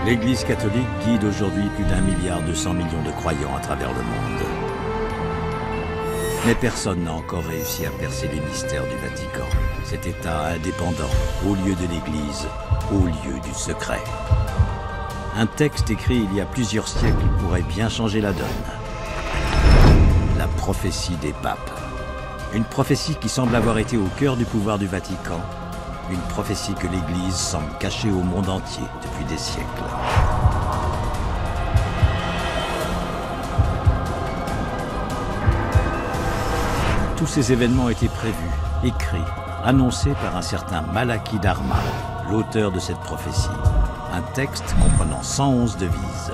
L'Église catholique guide aujourd'hui plus d'1,2 milliard de croyants à travers le monde. Mais personne n'a encore réussi à percer les mystères du Vatican, cet État indépendant, au lieu de l'Église, au lieu du secret. Un texte écrit il y a plusieurs siècles pourrait bien changer la donne. La prophétie des papes. Une prophétie qui semble avoir été au cœur du pouvoir du Vatican. Une prophétie que l'Église semble cacher au monde entier depuis des siècles. Tous ces événements étaient prévus, écrits, annoncés par un certain Malachie d'Arma, l'auteur de cette prophétie. Un texte comprenant 111 devises,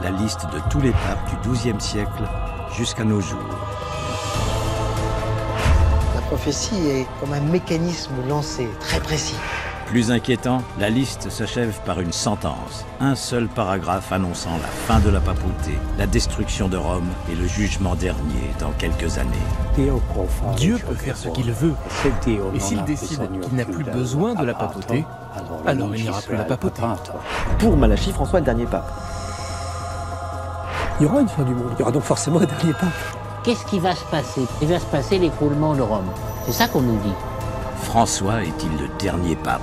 la liste de tous les papes du XIIe siècle jusqu'à nos jours. La prophétie est comme un mécanisme lancé, très précis. Plus inquiétant, la liste s'achève par une sentence. Un seul paragraphe annonçant la fin de la papauté, la destruction de Rome et le jugement dernier dans quelques années. Dieu peut faire ce qu'il veut. Et s'il décide qu'il n'a plus besoin de la papauté, alors il n'y aura plus la papauté. Pour Malachie, François est le dernier pape. Il y aura une fin du monde. Il y aura donc forcément un dernier pape. Qu'est-ce qui va se passer? Il va se passer l'écroulement de Rome. C'est ça qu'on nous dit. François est-il le dernier pape?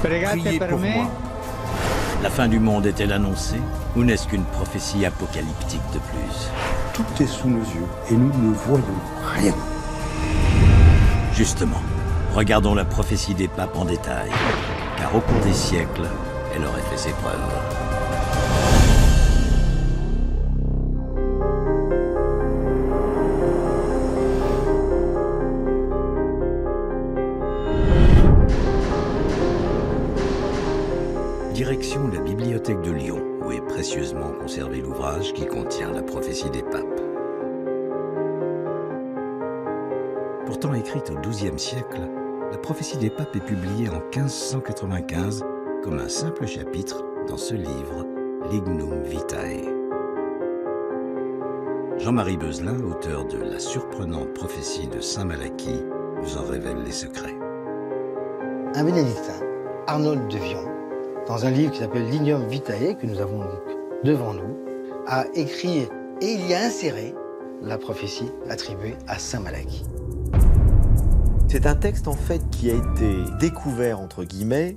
Priez pour moi. La fin du monde est-elle annoncée? Ou n'est-ce qu'une prophétie apocalyptique de plus? Tout est sous nos yeux et nous ne voyons rien. Justement, regardons la prophétie des papes en détail, car au cours des siècles, elle aurait fait ses preuves. Direction la bibliothèque de Lyon, où est précieusement conservé l'ouvrage qui contient la prophétie des papes. Pourtant écrite au XIIe siècle, la prophétie des papes est publiée en 1595 comme un simple chapitre dans ce livre, Lignum Vitae. Jean-Marie Beuzelin, auteur de La surprenante prophétie de Saint Malachie, nous en révèle les secrets. Un bénédictin, Arnold de Vion, dans un livre qui s'appelle Lignum Vitae, que nous avons donc devant nous, a écrit et il y a inséré la prophétie attribuée à Saint Malachie. C'est un texte en fait qui a été découvert entre guillemets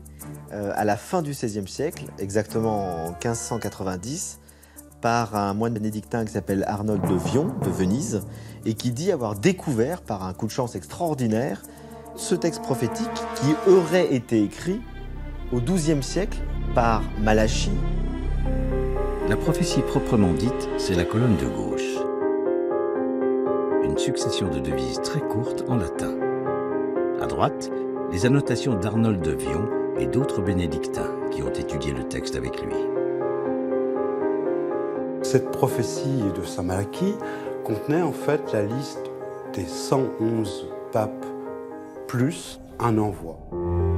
à la fin du XVIe siècle, exactement en 1590, par un moine bénédictin qui s'appelle Arnold de Vion, de Venise, et qui dit avoir découvert par un coup de chance extraordinaire ce texte prophétique qui aurait été écrit au XIIe siècle par Malachie. La prophétie proprement dite, c'est la colonne de gauche. Une succession de devises très courtes en latin. À droite, les annotations d'Arnold de Vion et d'autres bénédictins qui ont étudié le texte avec lui. Cette prophétie de Saint Malachie contenait en fait la liste des 111 papes plus un envoi.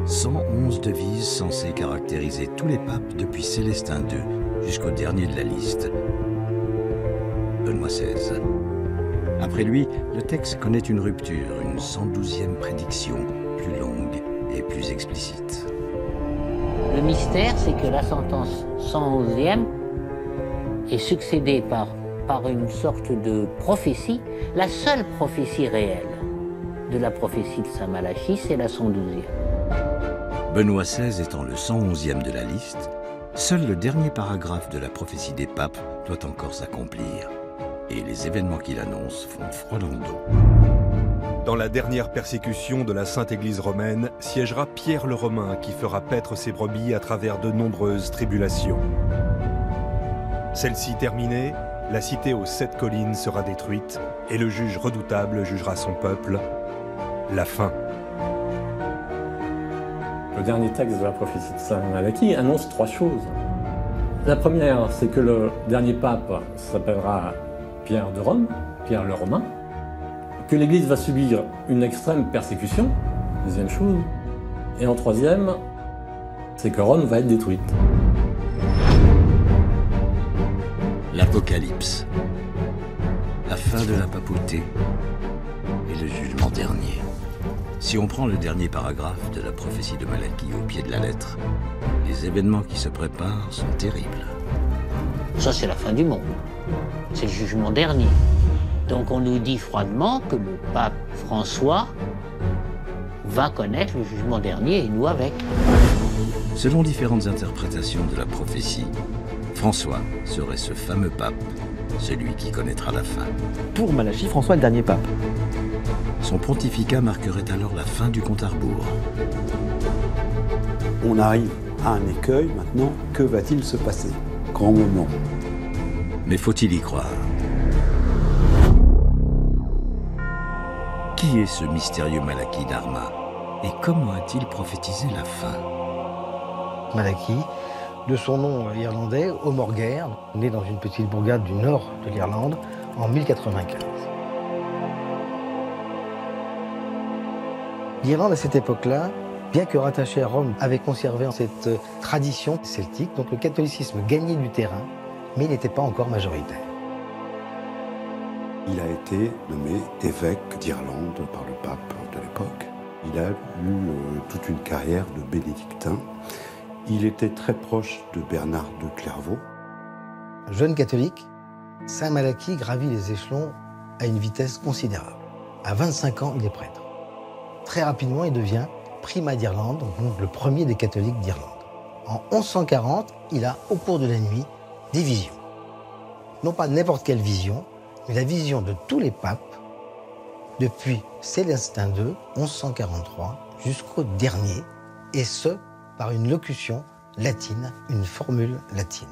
111 devises censées caractériser tous les papes depuis Célestin II jusqu'au dernier de la liste, Benoît XVI. Après lui, le texte connaît une rupture, une 112e prédiction, plus longue et plus explicite. Le mystère, c'est que la sentence 111e est succédée par une sorte de prophétie. La seule prophétie réelle de la prophétie de Saint Malachie, c'est la 112e. Benoît XVI étant le 111e de la liste, seul le dernier paragraphe de la prophétie des papes doit encore s'accomplir. Et les événements qu'il annonce font froid dans le dos. Dans la dernière persécution de la Sainte Église romaine, siégera Pierre le Romain qui fera paître ses brebis à travers de nombreuses tribulations. Celle-ci terminée, la cité aux 7 collines sera détruite et le juge redoutable jugera son peuple. La fin. Le dernier texte de la prophétie de Saint Malachie annonce 3 choses. La première, c'est que le dernier pape s'appellera Pierre de Rome, Pierre le Romain, que l'Église va subir une extrême persécution, deuxième chose, et en troisième, c'est que Rome va être détruite. L'Apocalypse, la fin de la papauté et le jugement dernier. Si on prend le dernier paragraphe de la prophétie de Malachie au pied de la lettre, Les événements qui se préparent sont terribles. Ça, c'est la fin du monde. C'est le jugement dernier. Donc on nous dit froidement que le pape François va connaître le jugement dernier et nous avec. Selon différentes interprétations de la prophétie, François serait ce fameux pape, celui qui connaîtra la fin. Pour Malachie, François est le dernier pape. Son pontificat marquerait alors la fin du compte à rebours. On arrive à un écueil maintenant. Que va-t-il se passer? Grand moment. Mais faut-il y croire? Qui est ce mystérieux Malachie d'Arma? Et comment a-t-il prophétisé la fin? Malachie, de son nom irlandais, Omorgair, né dans une petite bourgade du nord de l'Irlande en 1095. L'Irlande, à cette époque-là, bien que rattachée à Rome, avait conservé cette tradition celtique, donc le catholicisme gagnait du terrain, mais il n'était pas encore majoritaire. Il a été nommé évêque d'Irlande par le pape de l'époque. Il a eu toute une carrière de bénédictin. Il était très proche de Bernard de Clairvaux. Jeune catholique, Saint Malachie gravit les échelons à une vitesse considérable. À 25 ans, il est prêtre. Très rapidement, il devient primat d'Irlande, donc le premier des catholiques d'Irlande. En 1140, il a, au cours de la nuit, des visions. Non pas n'importe quelle vision, mais la vision de tous les papes, depuis Célestin II, 1143, jusqu'au dernier, et ce, par une locution latine, une formule latine.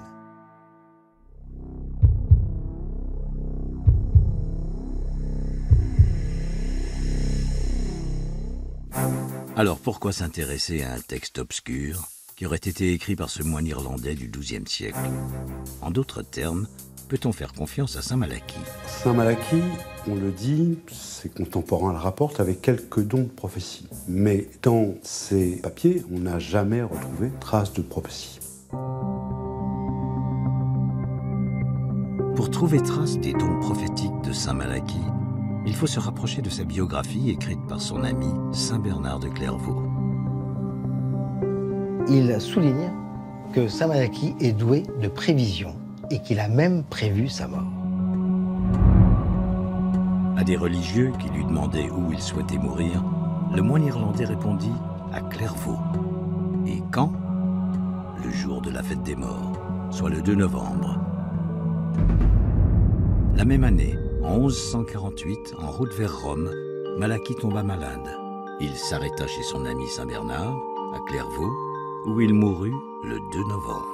Alors pourquoi s'intéresser à un texte obscur qui aurait été écrit par ce moine irlandais du XIIe siècle? En d'autres termes, peut-on faire confiance à Saint Malachie? Saint Malachie, on le dit, ses contemporains le rapportent avec quelques dons de prophétie. Mais dans ces papiers, on n'a jamais retrouvé trace de prophétie. Pour trouver trace des dons prophétiques de Saint Malachie, il faut se rapprocher de sa biographie écrite par son ami Saint Bernard de Clairvaux. Il souligne que Saint Malachie est doué de prévision et qu'il a même prévu sa mort. À des religieux qui lui demandaient où il souhaitait mourir, le moine irlandais répondit à Clairvaux. Et quand? Le jour de la fête des morts, soit le 2 novembre. La même année, en 1148, en route vers Rome, Malachie tomba malade. Il s'arrêta chez son ami Saint Bernard, à Clairvaux, où il mourut le 2 novembre.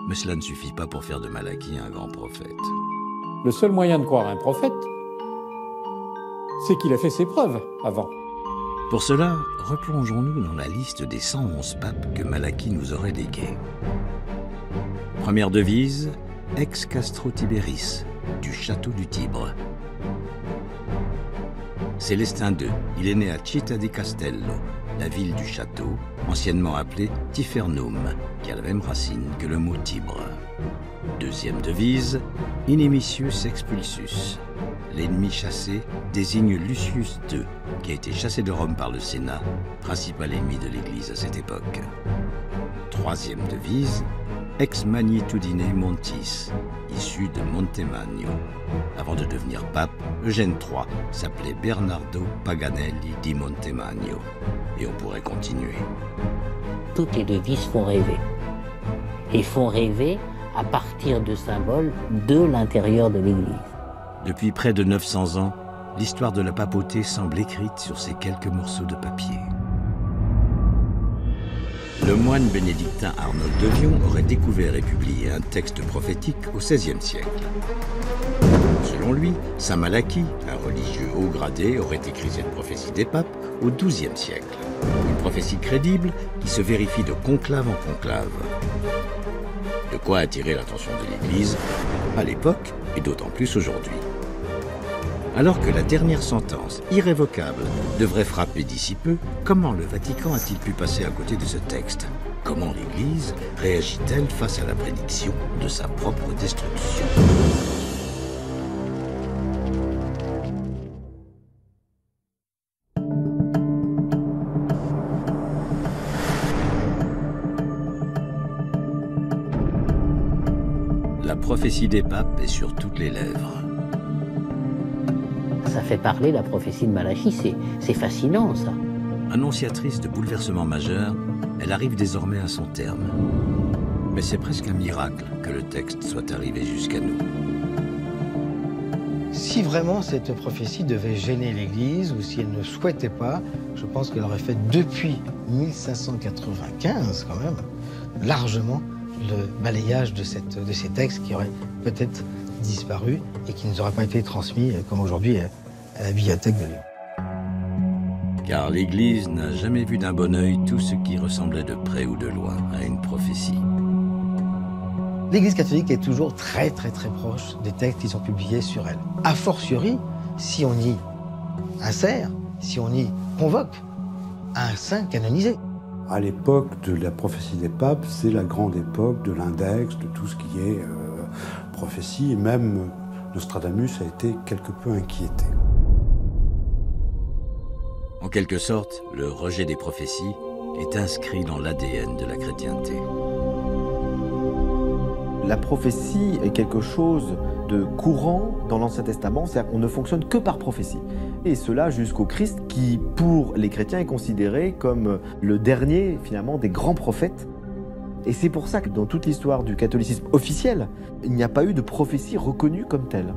Mais cela ne suffit pas pour faire de Malachie un grand prophète. Le seul moyen de croire un prophète, c'est qu'il a fait ses preuves avant. Pour cela, replongeons-nous dans la liste des 111 papes que Malachie nous aurait légués. Première devise, Ex Castro Tiberis, du château du Tibre. Célestin II, il est né à Città di Castello, la ville du château, anciennement appelée Tifernum, qui a la même racine que le mot Tibre. Deuxième devise, Inimicius Expulsus. L'ennemi chassé désigne Lucius II, qui a été chassé de Rome par le Sénat, principal ennemi de l'Église à cette époque. Troisième devise, Ex Magnitudine Montis, issu de Montemagno. Avant de devenir pape, Eugène III s'appelait Bernardo Paganelli di Montemagno. Et on pourrait continuer. Toutes les devises font rêver. Et font rêver à partir de symboles de l'intérieur de l'Église. Depuis près de 900 ans, l'histoire de la papauté semble écrite sur ces quelques morceaux de papier. Le moine bénédictin Arnold de Vion aurait découvert et publié un texte prophétique au XVIe siècle. Selon lui, Saint Malachie, un religieux haut gradé, aurait écrit cette prophétie des papes au XIIe siècle. Une prophétie crédible qui se vérifie de conclave en conclave. De quoi attirer l'attention de l'Église à l'époque et d'autant plus aujourd'hui. Alors que la dernière sentence, irrévocable, devrait frapper d'ici peu, comment le Vatican a-t-il pu passer à côté de ce texte? Comment l'Église réagit-elle face à la prédiction de sa propre destruction? La prophétie des papes est sur toutes les lèvres. Ça fait parler la prophétie de Malachie, c'est fascinant ça. Annonciatrice de bouleversements majeurs, elle arrive désormais à son terme. Mais c'est presque un miracle que le texte soit arrivé jusqu'à nous. Si vraiment cette prophétie devait gêner l'Église, ou si elle ne souhaitait pas, je pense qu'elle aurait fait depuis 1595 quand même, largement, le balayage de ces textes qui auraient peut-être disparu et qui ne nous auraient pas été transmis, comme aujourd'hui, à la bibliothèque de Lyon. Car l'Église n'a jamais vu d'un bon œil tout ce qui ressemblait de près ou de loin à une prophétie. L'Église catholique est toujours très proche des textes qui sont publiés sur elle. A fortiori, si on y insère, si on y convoque un saint canonisé. À l'époque de la prophétie des papes, c'est la grande époque de l'index, de tout ce qui est prophétie, et même Nostradamus a été quelque peu inquiété. En quelque sorte, le rejet des prophéties est inscrit dans l'ADN de la chrétienté. La prophétie est quelque chose de courant dans l'Ancien Testament, c'est-à-dire qu'on ne fonctionne que par prophétie. Et cela jusqu'au Christ, qui pour les chrétiens est considéré comme le dernier finalement des grands prophètes. Et c'est pour ça que dans toute l'histoire du catholicisme officiel, il n'y a pas eu de prophétie reconnue comme telle.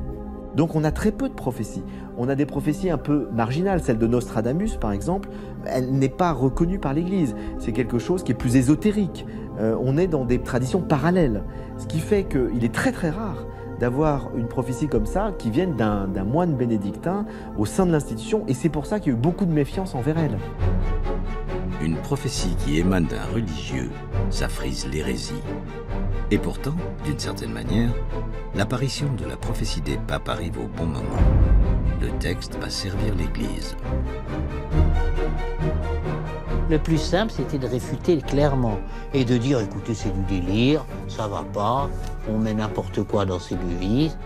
Donc on a très peu de prophéties. On a des prophéties un peu marginales. Celle de Nostradamus, par exemple, elle n'est pas reconnue par l'Église. C'est quelque chose qui est plus ésotérique. On est dans des traditions parallèles. Ce qui fait qu'il est très rare d'avoir une prophétie comme ça qui vienne d'un moine bénédictin au sein de l'institution. Et c'est pour ça qu'il y a eu beaucoup de méfiance envers elle. Une prophétie qui émane d'un religieux, ça frise l'hérésie. Et pourtant, d'une certaine manière, l'apparition de la prophétie des papes arrive au bon moment. Le texte va servir l'Église. Le plus simple, c'était de réfuter clairement et de dire, écoutez, c'est du délire, ça va pas, on met n'importe quoi dans ces devises.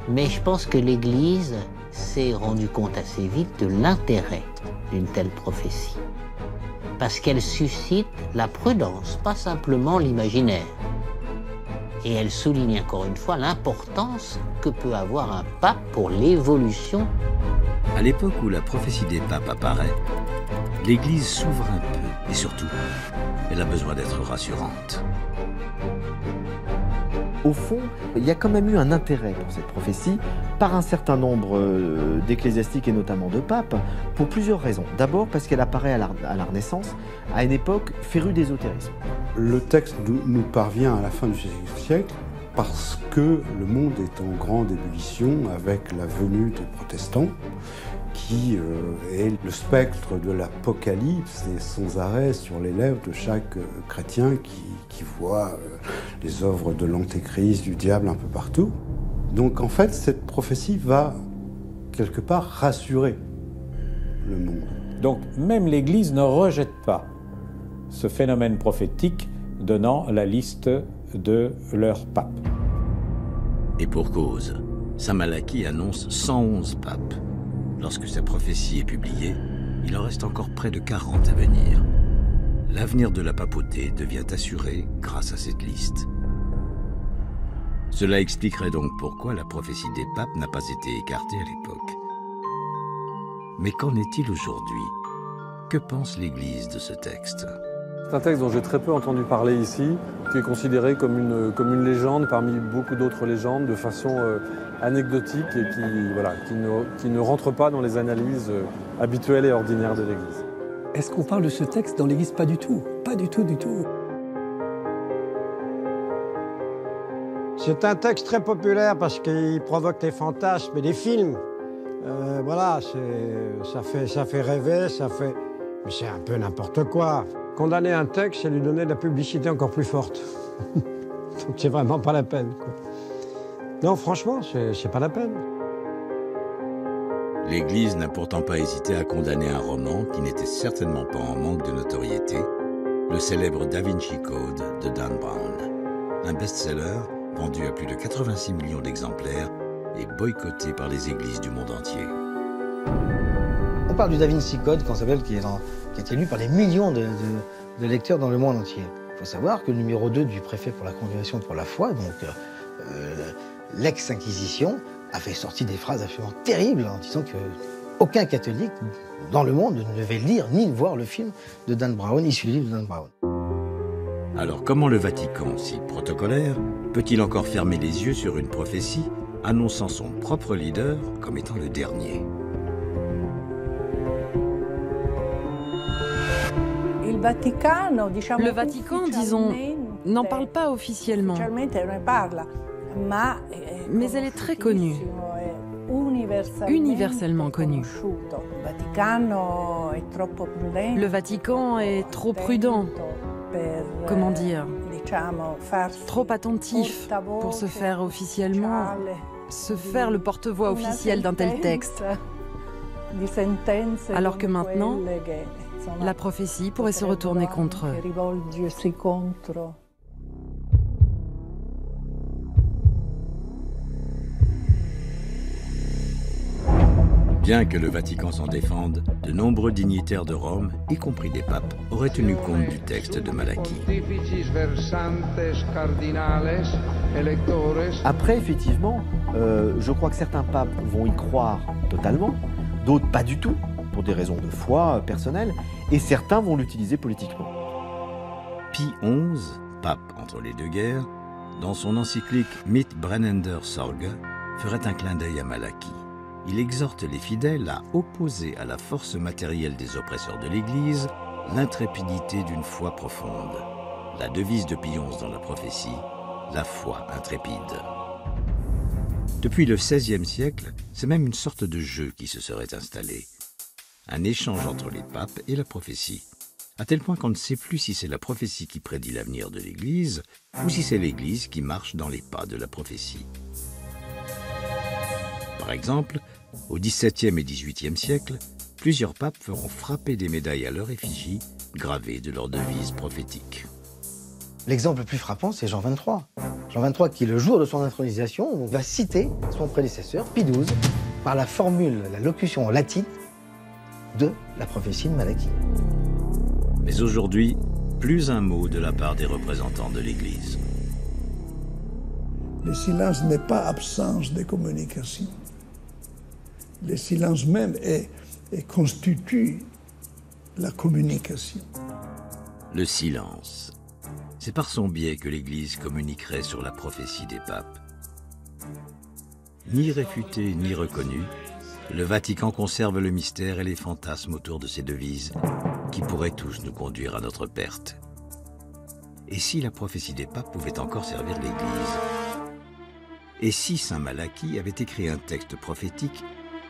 Mais je pense que l'Église s'est rendue compte assez vite de l'intérêt d'une telle prophétie. Parce qu'elle suscite la prudence, pas simplement l'imaginaire. Et elle souligne encore une fois l'importance que peut avoir un pape pour l'évolution. À l'époque où la prophétie des papes apparaît, l'Église s'ouvre un peu, et surtout, elle a besoin d'être rassurante. Au fond, il y a quand même eu un intérêt pour cette prophétie par un certain nombre d'ecclésiastiques et notamment de papes, pour plusieurs raisons. D'abord parce qu'elle apparaît à la Renaissance, à une époque férue d'ésotérisme. Le texte nous parvient à la fin du XVIe siècle parce que le monde est en grande ébullition avec la venue des protestants, qui est le spectre de l'Apocalypse et sans arrêt sur les lèvres de chaque chrétien qui voit les œuvres de l'Antéchrist, du diable un peu partout. Donc en fait, cette prophétie va quelque part rassurer le monde. Donc même l'Église ne rejette pas ce phénomène prophétique donnant la liste de leurs papes. Et pour cause, saint Malachie annonce 111 papes. Lorsque sa prophétie est publiée, il en reste encore près de 40 à venir. L'avenir de la papauté devient assuré grâce à cette liste. Cela expliquerait donc pourquoi la prophétie des papes n'a pas été écartée à l'époque. Mais qu'en est-il aujourd'hui? Que pense l'Église de ce texte? C'est un texte dont j'ai très peu entendu parler ici, qui est considéré comme une légende parmi beaucoup d'autres légendes, de façon anecdotique et qui ne rentre pas dans les analyses habituelles et ordinaires de l'Église. Est-ce qu'on parle de ce texte dans l'Église? Pas du tout. Pas du tout, du tout. C'est un texte très populaire parce qu'il provoque les fantasmes et les films. Voilà, ça fait rêver, mais c'est un peu n'importe quoi. Condamner un texte, c'est lui donner de la publicité encore plus forte. Donc c'est vraiment pas la peine, quoi. Non, franchement, c'est pas la peine. L'Église n'a pourtant pas hésité à condamner un roman qui n'était certainement pas en manque de notoriété, le célèbre Da Vinci Code de Dan Brown. Un best-seller vendu à plus de 86 millions d'exemplaires et boycotté par les églises du monde entier. On parle du Da Vinci Code, qui a été lu par des millions de lecteurs dans le monde entier. Il faut savoir que le numéro 2 du préfet pour la Congrégation pour la foi, donc l'ex-Inquisition avait sorti des phrases absolument terribles en disant que aucun catholique dans le monde ne devait lire ni voir le film de Dan Brown, issu du livre de Dan Brown. Alors comment le Vatican, si protocolaire, peut-il encore fermer les yeux sur une prophétie annonçant son propre leader comme étant le dernier? Le Vatican, disons, n'en parle pas officiellement, mais elle est très connue, universellement connue. Le Vatican est trop prudent, comment dire, trop attentif pour se faire officiellement, se faire le porte-voix officiel d'un tel texte. Alors que maintenant, la prophétie pourrait se retourner contre eux. Bien que le Vatican s'en défende, de nombreux dignitaires de Rome, y compris des papes, auraient tenu compte du texte de Malachie. Après, effectivement, je crois que certains papes vont y croire totalement, d'autres pas du tout, pour des raisons de foi personnelles, et certains vont l'utiliser politiquement. Pie XI, pape entre les deux guerres, dans son encyclique Mit brennender Sorge, ferait un clin d'œil à Malachie. Il exhorte les fidèles à opposer à la force matérielle des oppresseurs de l'Église l'intrépidité d'une foi profonde. La devise de Pie XI dans la prophétie, la foi intrépide. Depuis le XVIe siècle, c'est même une sorte de jeu qui se serait installé. Un échange entre les papes et la prophétie, à tel point qu'on ne sait plus si c'est la prophétie qui prédit l'avenir de l'Église ou si c'est l'Église qui marche dans les pas de la prophétie. Par exemple, au XVIIe et XVIIIe siècle, plusieurs papes feront frapper des médailles à leur effigie gravées de leurs devises prophétiques. L'exemple le plus frappant, c'est Jean XXIII. Jean XXIII qui, le jour de son intronisation, va citer son prédécesseur, Pie XII, par la formule, la locution latine de la prophétie de Malachie. Mais aujourd'hui, plus un mot de la part des représentants de l'Église. Le silence n'est pas absence de communication. Le silence même constitue la communication. Le silence. C'est par son biais que l'Église communiquerait sur la prophétie des papes. Ni réfuté ni reconnu, le Vatican conserve le mystère et les fantasmes autour de ces devises qui pourraient tous nous conduire à notre perte. Et si la prophétie des papes pouvait encore servir l'Église? Et si saint Malachie avait écrit un texte prophétique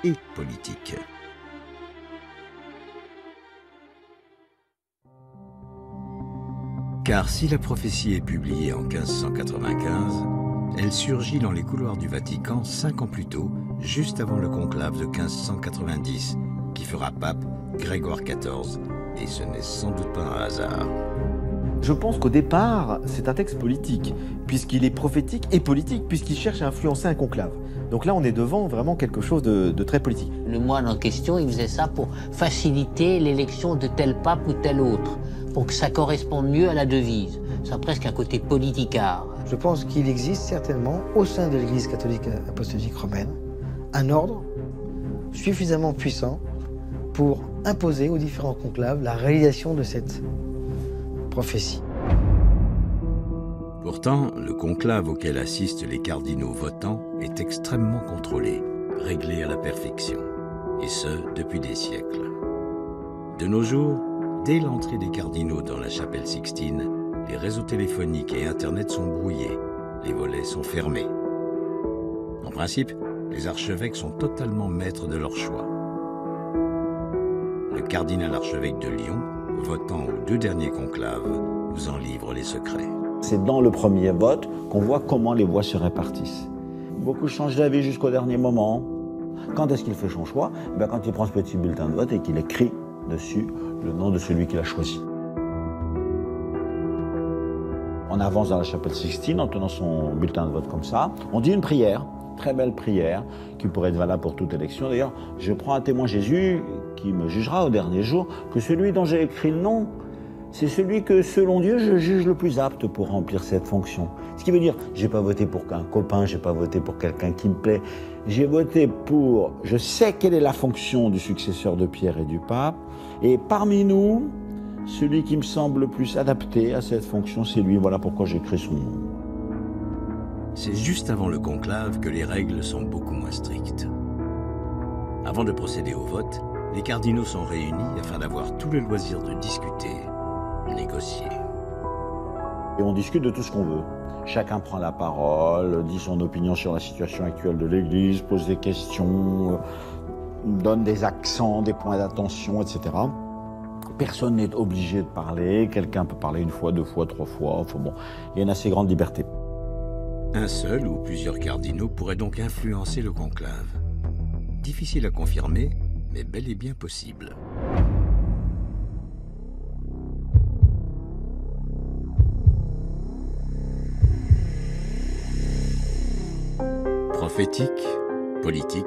et politique? Car si la prophétie est publiée en 1595, elle surgit dans les couloirs du Vatican 5 ans plus tôt, juste avant le conclave de 1590, qui fera pape Grégoire XIV, et ce n'est sans doute pas un hasard. Je pense qu'au départ, c'est un texte politique, puisqu'il est prophétique et politique, puisqu'il cherche à influencer un conclave. Donc là, on est devant vraiment quelque chose de très politique. Le moine en question, il faisait ça pour faciliter l'élection de tel pape ou tel autre, pour que ça corresponde mieux à la devise. Ça a presque un côté politicard. Je pense qu'il existe certainement, au sein de l'Église catholique apostolique romaine, un ordre suffisamment puissant pour imposer aux différents conclaves la réalisation de cette prophétie. Pourtant, le conclave auquel assistent les cardinaux votants est extrêmement contrôlé, réglé à la perfection, et ce, depuis des siècles. De nos jours, dès l'entrée des cardinaux dans la chapelle Sixtine, les réseaux téléphoniques et Internet sont brouillés, les volets sont fermés. En principe, les archevêques sont totalement maîtres de leur choix. Le cardinal archevêque de Lyon, votant aux 2 derniers conclaves, nous en livre les secrets. C'est dans le premier vote qu'on voit comment les voix se répartissent. Beaucoup changent d'avis jusqu'au dernier moment. Quand est-ce qu'il fait son choix? Quand il prend ce petit bulletin de vote et qu'il écrit dessus le nom de celui qu'il a choisi. On avance dans la chapelle Sixtine en tenant son bulletin de vote comme ça. On dit une prière, très belle prière, qui pourrait être valable pour toute élection. D'ailleurs, je prends à témoin Jésus, qui me jugera au dernier jour, que celui dont j'ai écrit le nom c'est celui que, selon Dieu, je juge le plus apte pour remplir cette fonction. Ce qui veut dire, j'ai pas voté pour un copain, j'ai pas voté pour quelqu'un qui me plaît. J'ai voté pour, je sais quelle est la fonction du successeur de Pierre et du pape, et parmi nous, celui qui me semble le plus adapté à cette fonction, c'est lui. Voilà pourquoi j'ai écrit son nom. C'est juste avant le conclave que les règles sont beaucoup moins strictes. Avant de procéder au vote, les cardinaux sont réunis afin d'avoir tout le loisir de discuter, négocier. Et on discute de tout ce qu'on veut. Chacun prend la parole, dit son opinion sur la situation actuelle de l'Église, pose des questions, donne des accents, des points d'attention, etc. Personne n'est obligé de parler, quelqu'un peut parler une fois, deux fois, trois fois, enfin bon, il y a une assez grande liberté. Un seul ou plusieurs cardinaux pourraient donc influencer le conclave. Difficile à confirmer, mais bel et bien possible. Prophétique, politique,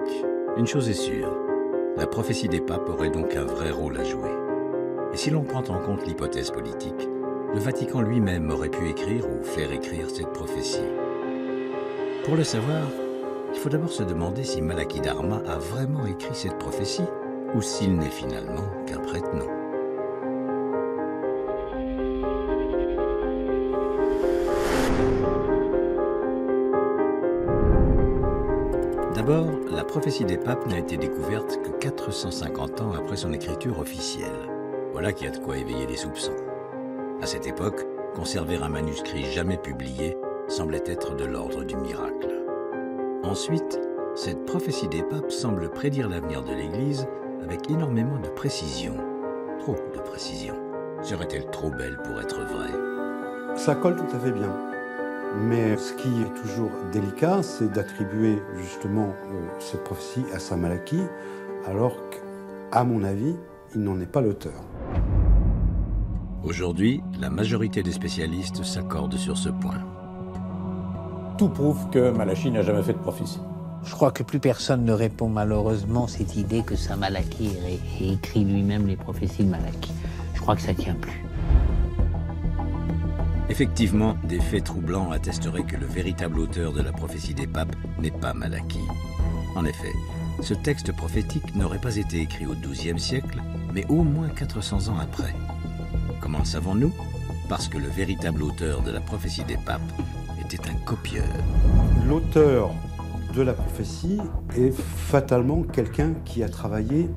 une chose est sûre, la prophétie des papes aurait donc un vrai rôle à jouer. Et si l'on prend en compte l'hypothèse politique, le Vatican lui-même aurait pu écrire ou faire écrire cette prophétie. Pour le savoir, il faut d'abord se demander si Malachi Dharma a vraiment écrit cette prophétie ou s'il n'est finalement qu'un prête-nom. D'abord, la prophétie des papes n'a été découverte que 450 ans après son écriture officielle. Voilà qui a de quoi éveiller les soupçons. À cette époque, conserver un manuscrit jamais publié semblait être de l'ordre du miracle. Ensuite, cette prophétie des papes semble prédire l'avenir de l'Église avec énormément de précision. Trop de précision. Serait-elle trop belle pour être vraie? Ça colle tout à fait bien. Mais ce qui est toujours délicat, c'est d'attribuer justement cette prophétie à saint Malachi, alors qu'à mon avis, il n'en est pas l'auteur. Aujourd'hui, la majorité des spécialistes s'accordent sur ce point. Tout prouve que Malachi n'a jamais fait de prophétie. Je crois que plus personne ne répond malheureusement cette idée que saint Malachi ait écrit lui-même les prophéties de Malachi. Je crois que ça ne tient plus. Effectivement, des faits troublants attesteraient que le véritable auteur de la prophétie des papes n'est pas Malachi. En effet, ce texte prophétique n'aurait pas été écrit au XIIe siècle, mais au moins 400 ans après. Comment le savons-nous? Parce que le véritable auteur de la prophétie des papes était un copieur. L'auteur de la prophétie est fatalement quelqu'un qui a travaillé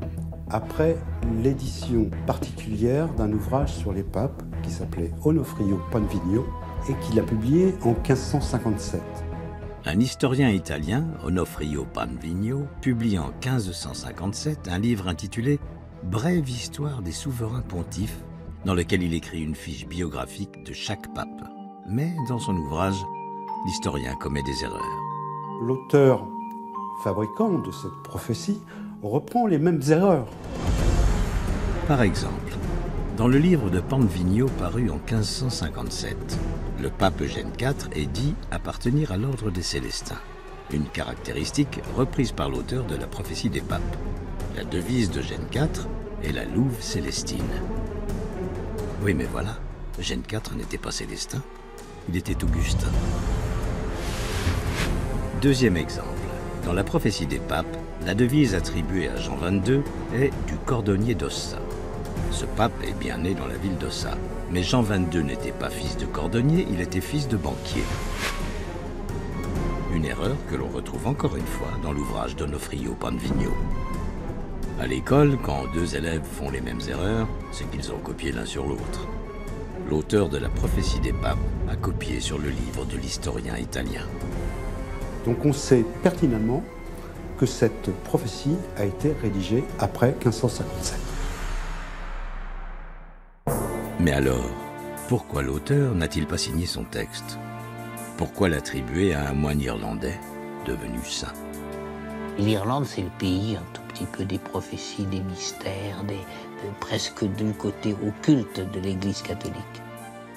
après l'édition particulière d'un ouvrage sur les papes qui s'appelait Onofrio Panvigno et qu'il a publié en 1557. Un historien italien, Onofrio Panvigno, publie en 1557 un livre intitulé « Brève histoire des souverains pontifes » dans lequel il écrit une fiche biographique de chaque pape. Mais dans son ouvrage, l'historien commet des erreurs. L'auteur fabricant de cette prophétie reprend les mêmes erreurs. Par exemple, dans le livre de Panvigno paru en 1557, le pape Eugène IV est dit appartenir à l'ordre des Célestins, une caractéristique reprise par l'auteur de la prophétie des papes. La devise d'Eugène IV est la louve célestine. Oui, mais voilà, Eugène IV n'était pas célestin, il était augustin. Deuxième exemple, dans la prophétie des papes, la devise attribuée à Jean XXII est du cordonnier d'Ossa. Ce pape est bien né dans la ville d'Ossa, mais Jean XXII n'était pas fils de cordonnier, il était fils de banquier. Une erreur que l'on retrouve encore une fois dans l'ouvrage d'Onofrio Panvigno. À l'école, quand deux élèves font les mêmes erreurs, c'est qu'ils ont copié l'un sur l'autre. L'auteur de la prophétie des papes a copié sur le livre de l'historien italien. Donc on sait pertinemment que cette prophétie a été rédigée après 1557. Mais alors, pourquoi l'auteur n'a-t-il pas signé son texte? Pourquoi l'attribuer à un moine irlandais devenu saint? L'Irlande, c'est le pays un tout petit peu des prophéties, des mystères, presque du côté occulte de l'Église catholique.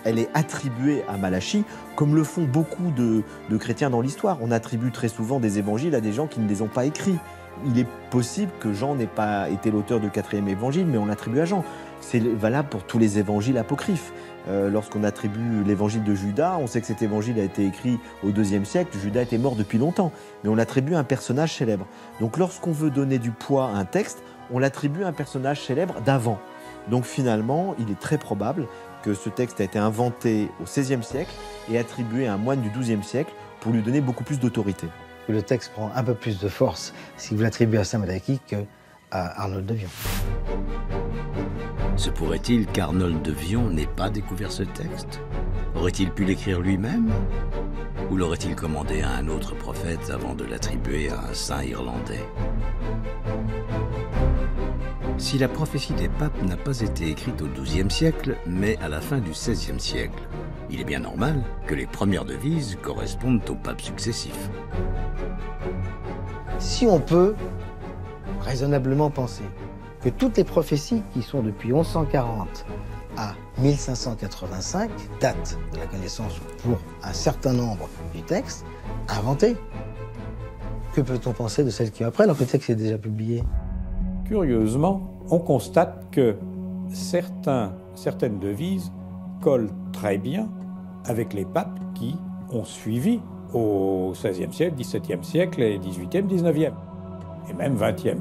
Elle est attribuée à Malachi, comme le font beaucoup de chrétiens dans l'histoire. On attribue très souvent des évangiles à des gens qui ne les ont pas écrits. Il est possible que Jean n'ait pas été l'auteur du 4e évangile, mais on l'attribue à Jean. C'est valable pour tous les évangiles apocryphes. Lorsqu'on attribue l'évangile de Judas, on sait que cet évangile a été écrit au IIe siècle, Judas était mort depuis longtemps, mais on l'attribue à un personnage célèbre. Donc lorsqu'on veut donner du poids à un texte, on l'attribue à un personnage célèbre d'avant. Donc finalement, il est très probable que ce texte a été inventé au XVIe siècle et attribué à un moine du XIIe siècle pour lui donner beaucoup plus d'autorité. Le texte prend un peu plus de force si vous l'attribuez à Saint Malachie qu'à Arnold de Vion. Se pourrait-il qu'Arnold de Vion n'ait pas découvert ce texte? Aurait-il pu l'écrire lui-même? Ou l'aurait-il commandé à un autre prophète avant de l'attribuer à un saint irlandais? Si la prophétie des papes n'a pas été écrite au XIIe siècle, mais à la fin du XVIe siècle, il est bien normal que les premières devises correspondent aux papes successifs. Si on peut raisonnablement penser que toutes les prophéties qui sont depuis 1140 à 1585 datent de la connaissance pour un certain nombre du texte inventé, que peut-on penser de celles qui viennent après alors que le texte est déjà publié? Curieusement, on constate que certaines devises collent très bien avec les papes qui ont suivi au XVIe siècle, XVIIe siècle, et XVIIIe, XIXe, et même XXe.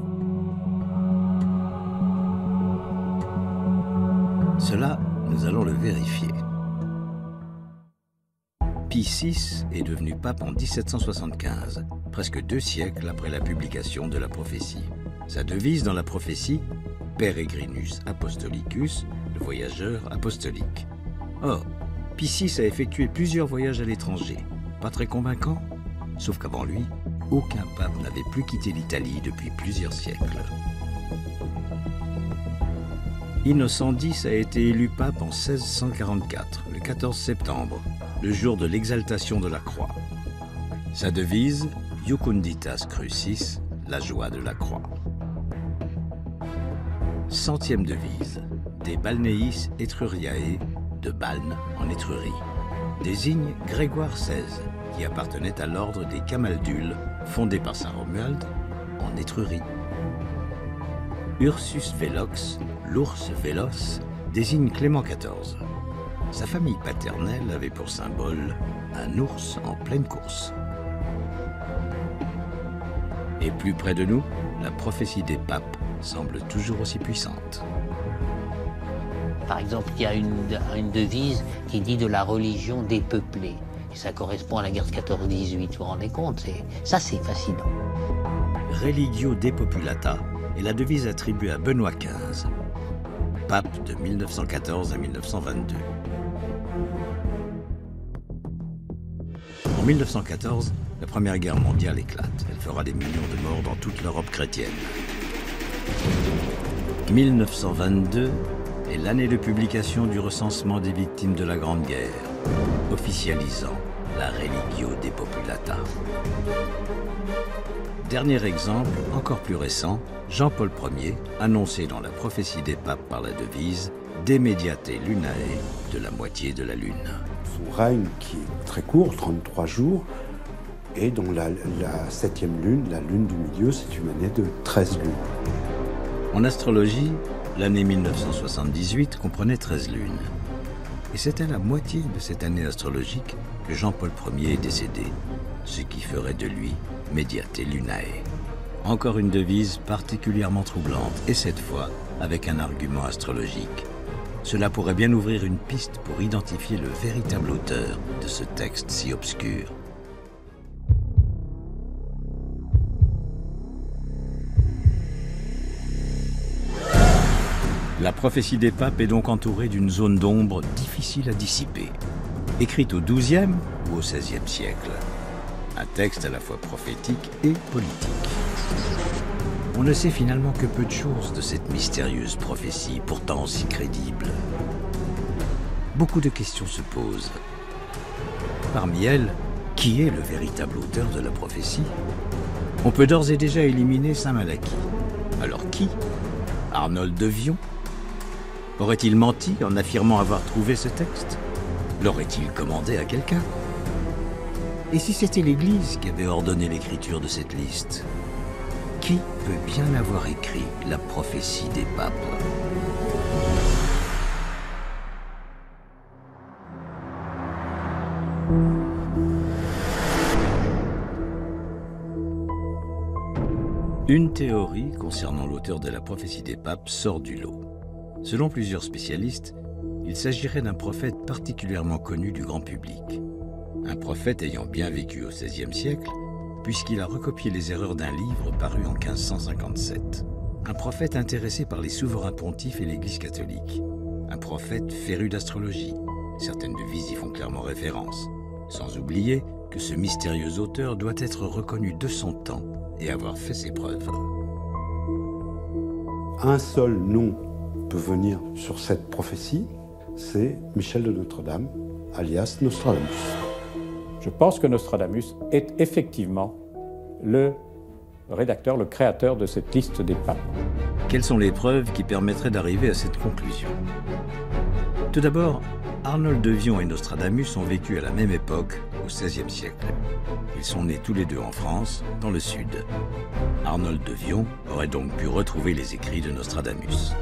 Cela, nous allons le vérifier. Pie VI est devenu pape en 1775, presque 2 siècles après la publication de la prophétie. Sa devise dans la prophétie, Peregrinus Apostolicus, le voyageur apostolique. Or, Pie VI a effectué plusieurs voyages à l'étranger. Pas très convaincant, sauf qu'avant lui, aucun pape n'avait plus quitté l'Italie depuis plusieurs siècles. Innocent X a été élu pape en 1644, le 14 septembre, le jour de l'exaltation de la croix. Sa devise, Iucunditas Crucis, la joie de la croix. 100e devise, De Balneis Etruriae, de Balne en Étrurie, désigne Grégoire XVI, qui appartenait à l'ordre des Camaldules, fondé par saint Romuald en Étrurie. Ursus Velox, l'ours véloce, désigne Clément XIV. Sa famille paternelle avait pour symbole un ours en pleine course. Et plus près de nous, la prophétie des papes semble toujours aussi puissante. Par exemple, il y a une devise qui dit de la religion dépeuplée. Et ça correspond à la guerre de 14-18, vous vous rendez compte? Ça, c'est fascinant. Religio Depopulata est la devise attribuée à Benoît XV, pape de 1914 à 1922. En 1914, la Première Guerre mondiale éclate. Elle fera des millions de morts dans toute l'Europe chrétienne. 1922 est l'année de publication du recensement des victimes de la Grande Guerre, officialisant la Religio Depopulata. Dernier exemple, encore plus récent, Jean-Paul Ier, annoncé dans la prophétie des papes par la devise De Mediate Lunae, de la moitié de la Lune. Son règne, qui est très court, 33 jours, et dont la 7e lune, la lune du milieu, c'est une année de 13 lunes. En astrologie, l'année 1978 comprenait 13 lunes. Et c'est à la moitié de cette année astrologique que Jean-Paul Ier est décédé, ce qui ferait de lui Mediate Lunae. Encore une devise particulièrement troublante, et cette fois avec un argument astrologique. Cela pourrait bien ouvrir une piste pour identifier le véritable auteur de ce texte si obscur. La prophétie des papes est donc entourée d'une zone d'ombre difficile à dissiper. Écrite au XIIe ou au XVIe siècle. Un texte à la fois prophétique et politique. On ne sait finalement que peu de choses de cette mystérieuse prophétie, pourtant si crédible. Beaucoup de questions se posent. Parmi elles, qui est le véritable auteur de la prophétie? On peut d'ores et déjà éliminer saint Malachie. Alors qui? Arnold de Vion? Aurait-il menti en affirmant avoir trouvé ce texte? L'aurait-il commandé à quelqu'un? Et si c'était l'Église qui avait ordonné l'écriture de cette liste? Qui peut bien avoir écrit la prophétie des papes? Une théorie concernant l'auteur de la prophétie des papes sort du lot. Selon plusieurs spécialistes, il s'agirait d'un prophète particulièrement connu du grand public. Un prophète ayant bien vécu au XVIe siècle, puisqu'il a recopié les erreurs d'un livre paru en 1557. Un prophète intéressé par les souverains pontifes et l'Église catholique. Un prophète féru d'astrologie. Certaines devises y font clairement référence. Sans oublier que ce mystérieux auteur doit être reconnu de son temps et avoir fait ses preuves. Un seul nom peut venir sur cette prophétie, c'est Michel de Notre-Dame, alias Nostradamus. Je pense que Nostradamus est effectivement le rédacteur, le créateur de cette liste des papes. Quelles sont les preuves qui permettraient d'arriver à cette conclusion? Tout d'abord, Arnold de Vion et Nostradamus ont vécu à la même époque, au XVIe siècle. Ils sont nés tous les deux en France, dans le sud. Arnold de Vion aurait donc pu retrouver les écrits de Nostradamus.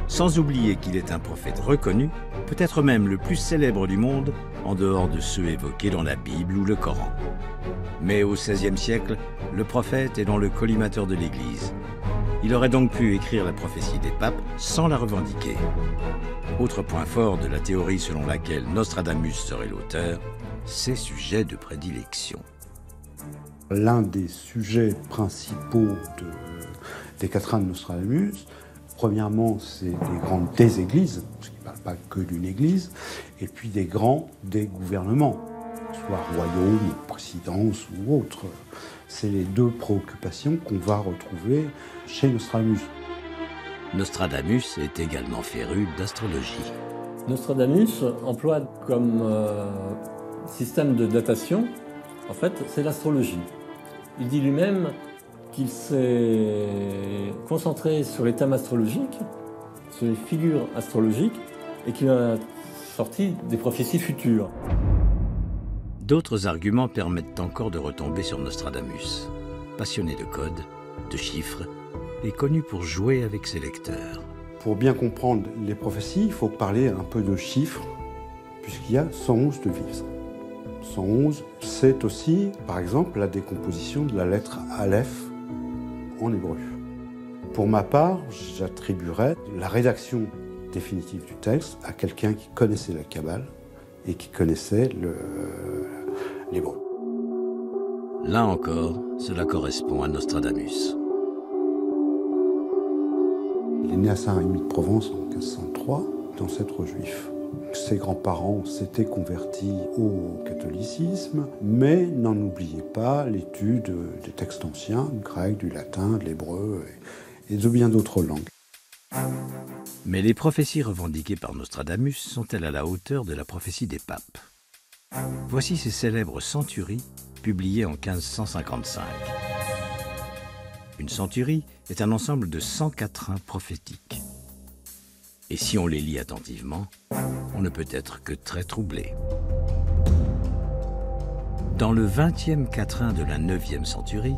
Sans oublier qu'il est un prophète reconnu, peut-être même le plus célèbre du monde, en dehors de ceux évoqués dans la Bible ou le Coran. Mais au XVIe siècle, le prophète est dans le collimateur de l'Église. Il aurait donc pu écrire la prophétie des papes sans la revendiquer. Autre point fort de la théorie selon laquelle Nostradamus serait l'auteur, ses sujets de prédilection. L'un des sujets principaux des quatrains de Nostradamus, premièrement, c'est les grands des églises, parce qu'il ne parle pas que d'une église, et puis des grands des gouvernements, soit royaume, présidence ou autre. C'est les deux préoccupations qu'on va retrouver chez Nostradamus. Nostradamus est également féru d'astrologie. Nostradamus emploie comme système de datation, en fait, c'est l'astrologie. Il dit lui-même qu'il s'est concentré sur les thèmes astrologiques, sur les figures astrologiques, et qu'il a sorti des prophéties futures. D'autres arguments permettent encore de retomber sur Nostradamus. Passionné de codes, de chiffres, et connu pour jouer avec ses lecteurs. Pour bien comprendre les prophéties, il faut parler un peu de chiffres, puisqu'il y a 111 devises. 111, c'est aussi, par exemple, la décomposition de la lettre Aleph en hébreu. Pour ma part, j'attribuerais la rédaction définitive du texte à quelqu'un qui connaissait la Kabbale et qui connaissait l'hébreu. Là encore, cela correspond à Nostradamus. Il est né à Saint-Rémy de Provence en 1503, d'ancêtre juif. Ses grands-parents s'étaient convertis au catholicisme, mais n'en oubliez pas l'étude des textes anciens, du grec, du latin, de l'hébreu et de bien d'autres langues. Mais les prophéties revendiquées par Nostradamus sont-elles à la hauteur de la prophétie des papes? Voici ces célèbres centuries publiées en 1555. Une centurie est un ensemble de 100 quatrains prophétiques. Et si on les lit attentivement, on ne peut être que très troublé. Dans le 20e quatrain de la 9e centurie,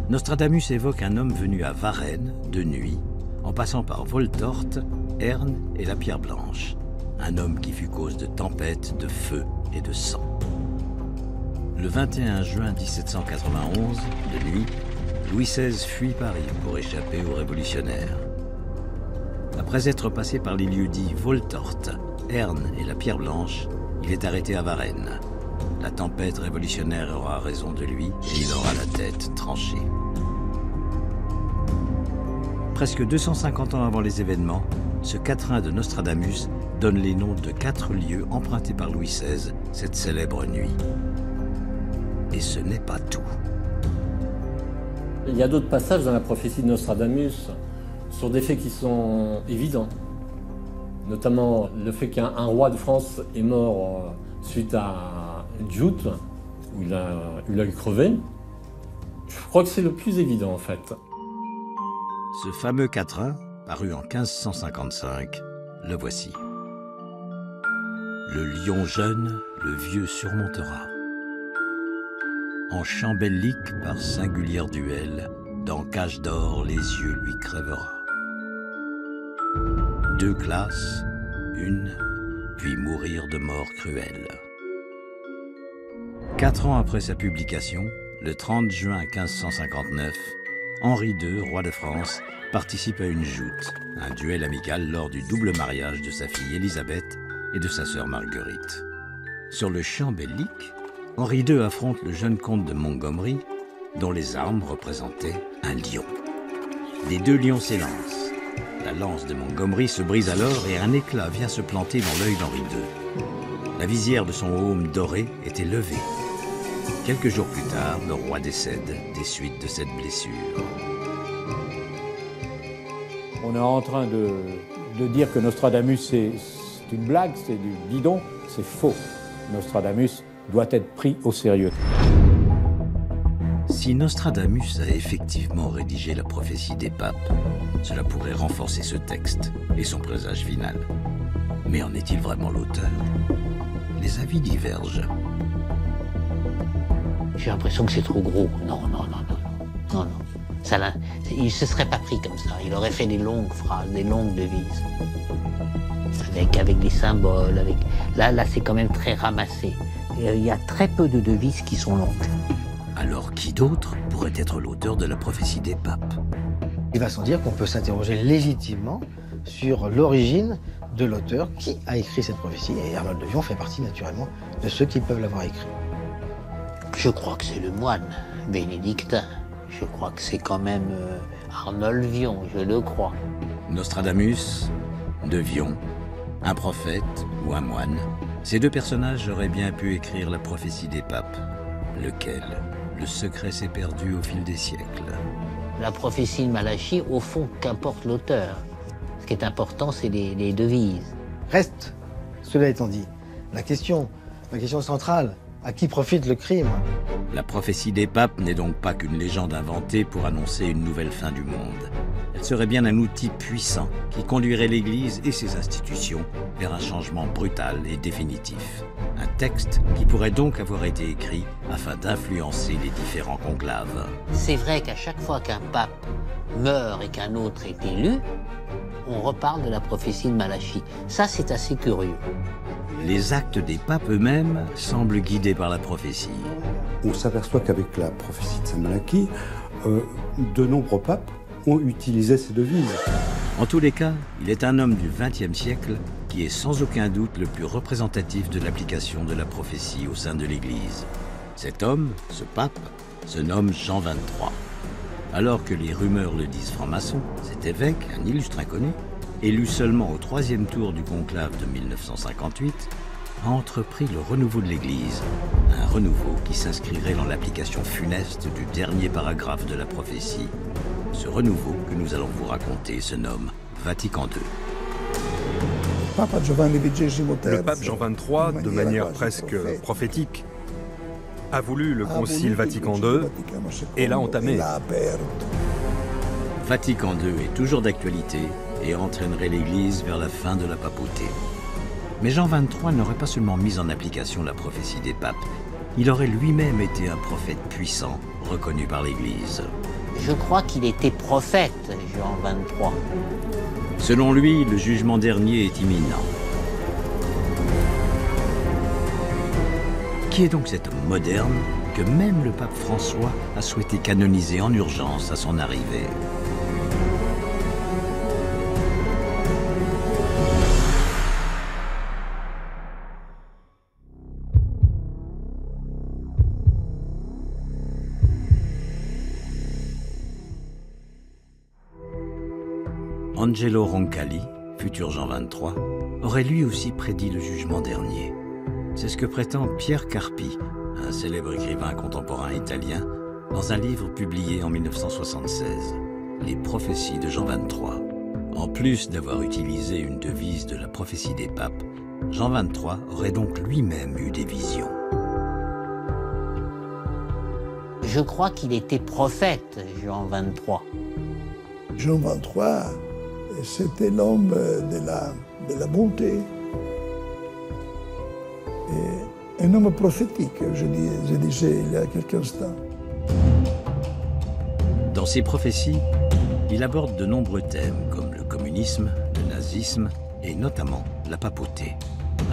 Nostradamus évoque un homme venu à Varennes de nuit, en passant par Voltorte, Herne et la Pierre Blanche. Un homme qui fut cause de tempêtes, de feu et de sang. Le 21 juin 1791, de nuit, Louis XVI fuit Paris pour échapper aux révolutionnaires. Après être passé par les lieux-dits Voltorte, Herne et la Pierre Blanche, il est arrêté à Varennes. La tempête révolutionnaire aura raison de lui et il aura la tête tranchée. Presque 250 ans avant les événements, ce quatrain de Nostradamus donne les noms de 4 lieux empruntés par Louis XVI cette célèbre nuit. Et ce n'est pas tout. Il y a d'autres passages dans la prophétie de Nostradamus sur des faits qui sont évidents. Notamment le fait qu'un roi de France est mort suite à une joute, où il a eu l'œil crevé. Je crois que c'est le plus évident en fait. Ce fameux quatrain, paru en 1555, le voici. Le lion jeune, le vieux surmontera. En chant bellique par singulière duel, dans cage d'or les yeux lui crèvera. 2 classes, une, puis mourir de mort cruelle. 4 ans après sa publication, le 30 juin 1559, Henri II, roi de France, participe à une joute, un duel amical lors du double mariage de sa fille Élisabeth et de sa sœur Marguerite. Sur le champ bellique, Henri II affronte le jeune comte de Montgomery, dont les armes représentaient un lion. Les 2 lions s'élancent. La lance de Montgomery se brise alors et un éclat vient se planter dans l'œil d'Henri II. La visière de son aume doré était levée. Quelques jours plus tard, le roi décède des suites de cette blessure. On est en train de dire que Nostradamus c'est une blague, c'est du bidon, c'est faux. Nostradamus doit être pris au sérieux. Si Nostradamus a effectivement rédigé la prophétie des papes, cela pourrait renforcer ce texte et son présage final. Mais en est-il vraiment l'auteur? Les avis divergent. J'ai l'impression que c'est trop gros. Non. Il ne se serait pas pris comme ça. Il aurait fait des longues phrases, des longues devises. Avec des symboles. Là c'est quand même très ramassé. Il y a très peu de devises qui sont longues. Alors qui d'autre pourrait être l'auteur de la prophétie des papes? Il va sans dire qu'on peut s'interroger légitimement sur l'origine de l'auteur qui a écrit cette prophétie. Et Arnold de Vion fait partie naturellement de ceux qui peuvent l'avoir écrit. Je crois que c'est le moine bénédictin. Je crois que c'est quand même Arnold Vion, je le crois. Nostradamus, de Vion, un prophète ou un moine, ces 2 personnages auraient bien pu écrire la prophétie des papes. Lequel? Le secret s'est perdu au fil des siècles. La prophétie de Malachie, au fond, qu'importe l'auteur. Ce qui est important, c'est les devises. Reste, cela étant dit, la question centrale, à qui profite le crime? La prophétie des papes n'est donc pas qu'une légende inventée pour annoncer une nouvelle fin du monde. Elle serait bien un outil puissant qui conduirait l'Église et ses institutions vers un changement brutal et définitif. Un texte qui pourrait donc avoir été écrit afin d'influencer les différents conclaves. C'est vrai qu'à chaque fois qu'un pape meurt et qu'un autre est élu, on reparle de la prophétie de Malachie. Ça, c'est assez curieux. Les actes des papes eux-mêmes semblent guidés par la prophétie. On s'aperçoit qu'avec la prophétie de Saint Malachie, de nombreux papes ont utilisé ces devises. En tous les cas, il est un homme du XXe siècle qui est sans aucun doute le plus représentatif de l'application de la prophétie au sein de l'Église. Cet homme, ce pape, se nomme Jean XXIII. Alors que les rumeurs le disent franc-maçon, cet évêque, un illustre inconnu, élu seulement au 3e tour du conclave de 1958, a entrepris le renouveau de l'Église, un renouveau qui s'inscrirait dans l'application funeste du dernier paragraphe de la prophétie. Ce renouveau que nous allons vous raconter se nomme Vatican II. Le pape Jean XXIII, de manière presque prophétique, a voulu le Concile Vatican II et l'a entamé. Vatican II est toujours d'actualité et entraînerait l'Église vers la fin de la papauté. Mais Jean XXIII n'aurait pas seulement mis en application la prophétie des papes, il aurait lui-même été un prophète puissant, reconnu par l'Église. Je crois qu'il était prophète, Jean XXIII. Selon lui, le jugement dernier est imminent. Qui est donc cet homme moderne que même le pape François a souhaité canoniser en urgence à son arrivée? Angelo Roncalli, futur Jean XXIII, aurait lui aussi prédit le jugement dernier. C'est ce que prétend Pierre Carpi, un célèbre écrivain contemporain italien, dans un livre publié en 1976, Les prophéties de Jean XXIII. En plus d'avoir utilisé une devise de la prophétie des papes, Jean XXIII aurait donc lui-même eu des visions. Je crois qu'il était prophète, Jean XXIII. Jean XXIII, c'était l'homme de la bonté. Et un homme prophétique, je disais il y a quelques instants. Dans ses prophéties, il aborde de nombreux thèmes comme le communisme, le nazisme, schismes, et notamment la papauté.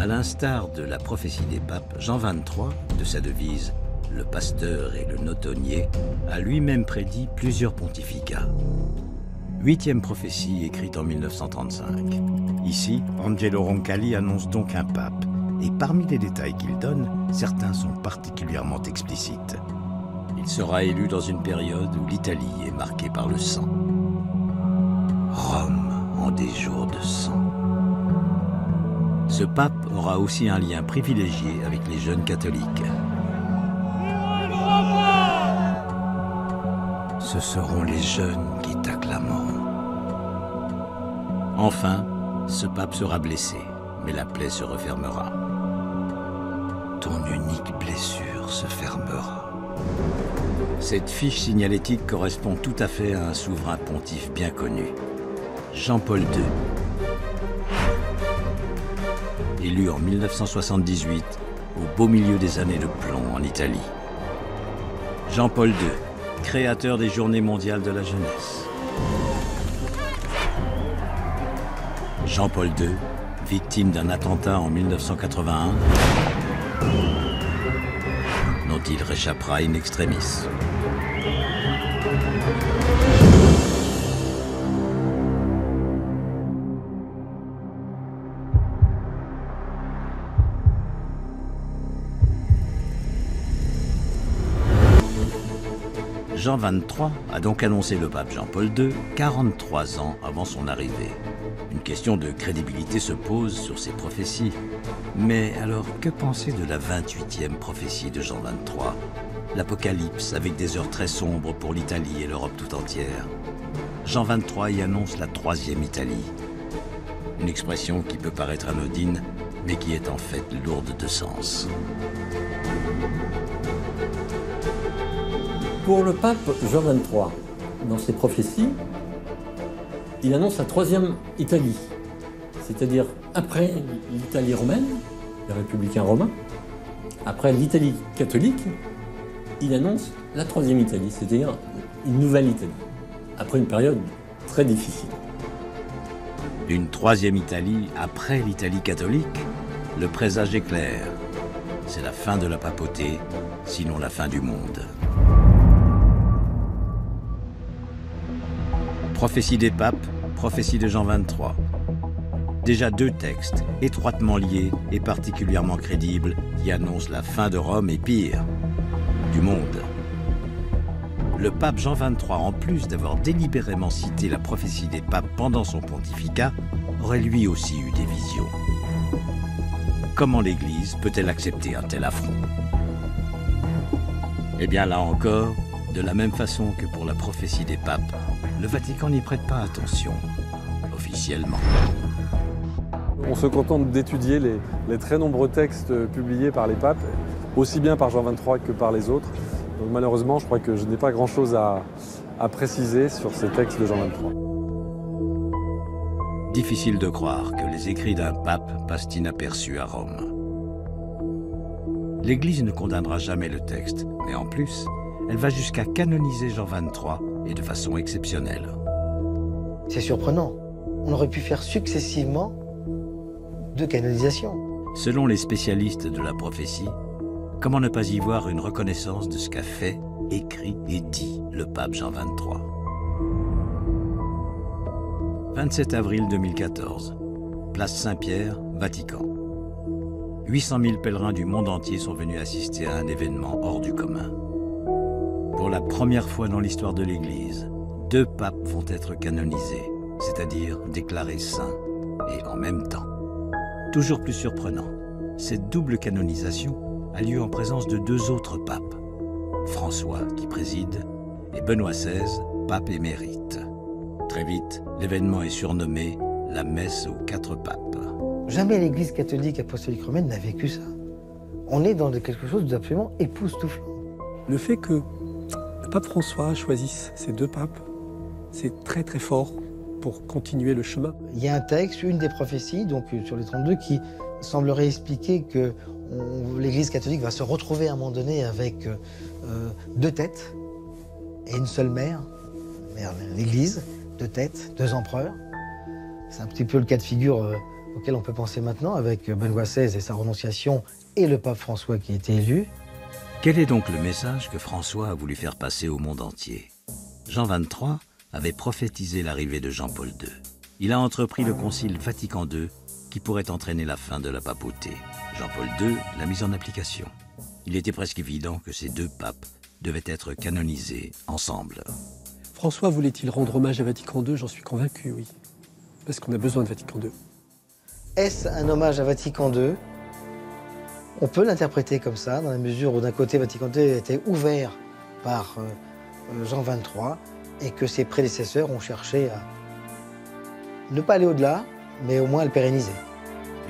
À l'instar de la prophétie des papes, Jean XXIII, de sa devise « Le pasteur et le notonnier », a lui-même prédit plusieurs pontificats. 8e prophétie écrite en 1935. Ici, Angelo Roncalli annonce donc un pape, et parmi les détails qu'il donne, certains sont particulièrement explicites. Il sera élu dans une période où l'Italie est marquée par le sang. Rome en des jours de sang. Ce pape aura aussi un lien privilégié avec les jeunes catholiques. Ce seront les jeunes qui t'acclameront. Enfin, ce pape sera blessé, mais la plaie se refermera. Ton unique blessure se fermera. Cette fiche signalétique correspond tout à fait à un souverain pontife bien connu, Jean-Paul II. Élu en 1978, au beau milieu des années de plomb en Italie. Jean-Paul II, créateur des Journées mondiales de la jeunesse. Jean-Paul II, victime d'un attentat en 1981, dont il réchappera in extremis. Jean XXIII a donc annoncé le pape Jean-Paul II 43 ans avant son arrivée. Une question de crédibilité se pose sur ces prophéties. Mais alors, que penser de la 28e prophétie de Jean XXIII? L'Apocalypse avec des heures très sombres pour l'Italie et l'Europe tout entière. Jean XXIII y annonce la 3e Italie. Une expression qui peut paraître anodine, mais qui est en fait lourde de sens. Pour le pape Jean XXIII, dans ses prophéties, il annonce la 3e Italie, c'est-à-dire après l'Italie romaine, les républicains romains, après l'Italie catholique, il annonce la 3e Italie, c'est-à-dire une nouvelle Italie, après une période très difficile. Une 3e Italie après l'Italie catholique, le présage est clair. C'est la fin de la papauté, sinon la fin du monde. Prophétie des papes, prophétie de Jean XXIII. Déjà 2 textes, étroitement liés et particulièrement crédibles, qui annoncent la fin de Rome et pire, du monde. Le pape Jean XXIII, en plus d'avoir délibérément cité la prophétie des papes pendant son pontificat, aurait lui aussi eu des visions. Comment l'Église peut-elle accepter un tel affront? Eh bien là encore, de la même façon que pour la prophétie des papes, le Vatican n'y prête pas attention, officiellement. On se contente d'étudier les très nombreux textes publiés par les papes, aussi bien par Jean XXIII que par les autres. Donc malheureusement, je crois que je n'ai pas grand-chose à préciser sur ces textes de Jean XXIII. Difficile de croire que les écrits d'un pape passent inaperçus à Rome. L'Église ne condamnera jamais le texte, mais en plus, elle va jusqu'à canoniser Jean XXIII, et de façon exceptionnelle. C'est surprenant. On aurait pu faire successivement 2 canonisations. Selon les spécialistes de la prophétie, comment ne pas y voir une reconnaissance de ce qu'a fait, écrit et dit le pape Jean XXIII. 27 avril 2014, place Saint-Pierre, Vatican. 800 000 pèlerins du monde entier sont venus assister à un événement hors du commun. Pour la première fois dans l'histoire de l'Église, 2 papes vont être canonisés, c'est-à-dire déclarés saints, et en même temps. Toujours plus surprenant, cette double canonisation a lieu en présence de 2 autres papes, François qui préside et Benoît XVI, pape émérite. Très vite, l'événement est surnommé la messe aux 4 papes. Jamais l'Église catholique apostolique romaine n'a vécu ça. On est dans quelque chose d'absolument époustouflant. Le fait que le pape François choisisse ces 2 papes, c'est très très fort pour continuer le chemin. Il y a un texte, une des prophéties, donc sur les 32, qui semblerait expliquer que l'Église catholique va se retrouver à un moment donné avec 2 têtes et une seule mère l'Église, 2 têtes, 2 empereurs. C'est un petit peu le cas de figure auquel on peut penser maintenant, avec Benoît XVI et sa renonciation et le pape François qui a été élu. Quel est donc le message que François a voulu faire passer au monde entier? Jean XXIII avait prophétisé l'arrivée de Jean-Paul II. Il a entrepris le concile Vatican II qui pourrait entraîner la fin de la papauté. Jean-Paul II l'a mise en application. Il était presque évident que ces deux papes devaient être canonisés ensemble. François voulait-il rendre hommage à Vatican II? J'en suis convaincu, oui. Parce qu'on a besoin de Vatican II. Est-ce un hommage à Vatican II? On peut l'interpréter comme ça, dans la mesure où d'un côté Vatican II était ouvert par Jean XXIII et que ses prédécesseurs ont cherché à ne pas aller au-delà, mais au moins à le pérenniser.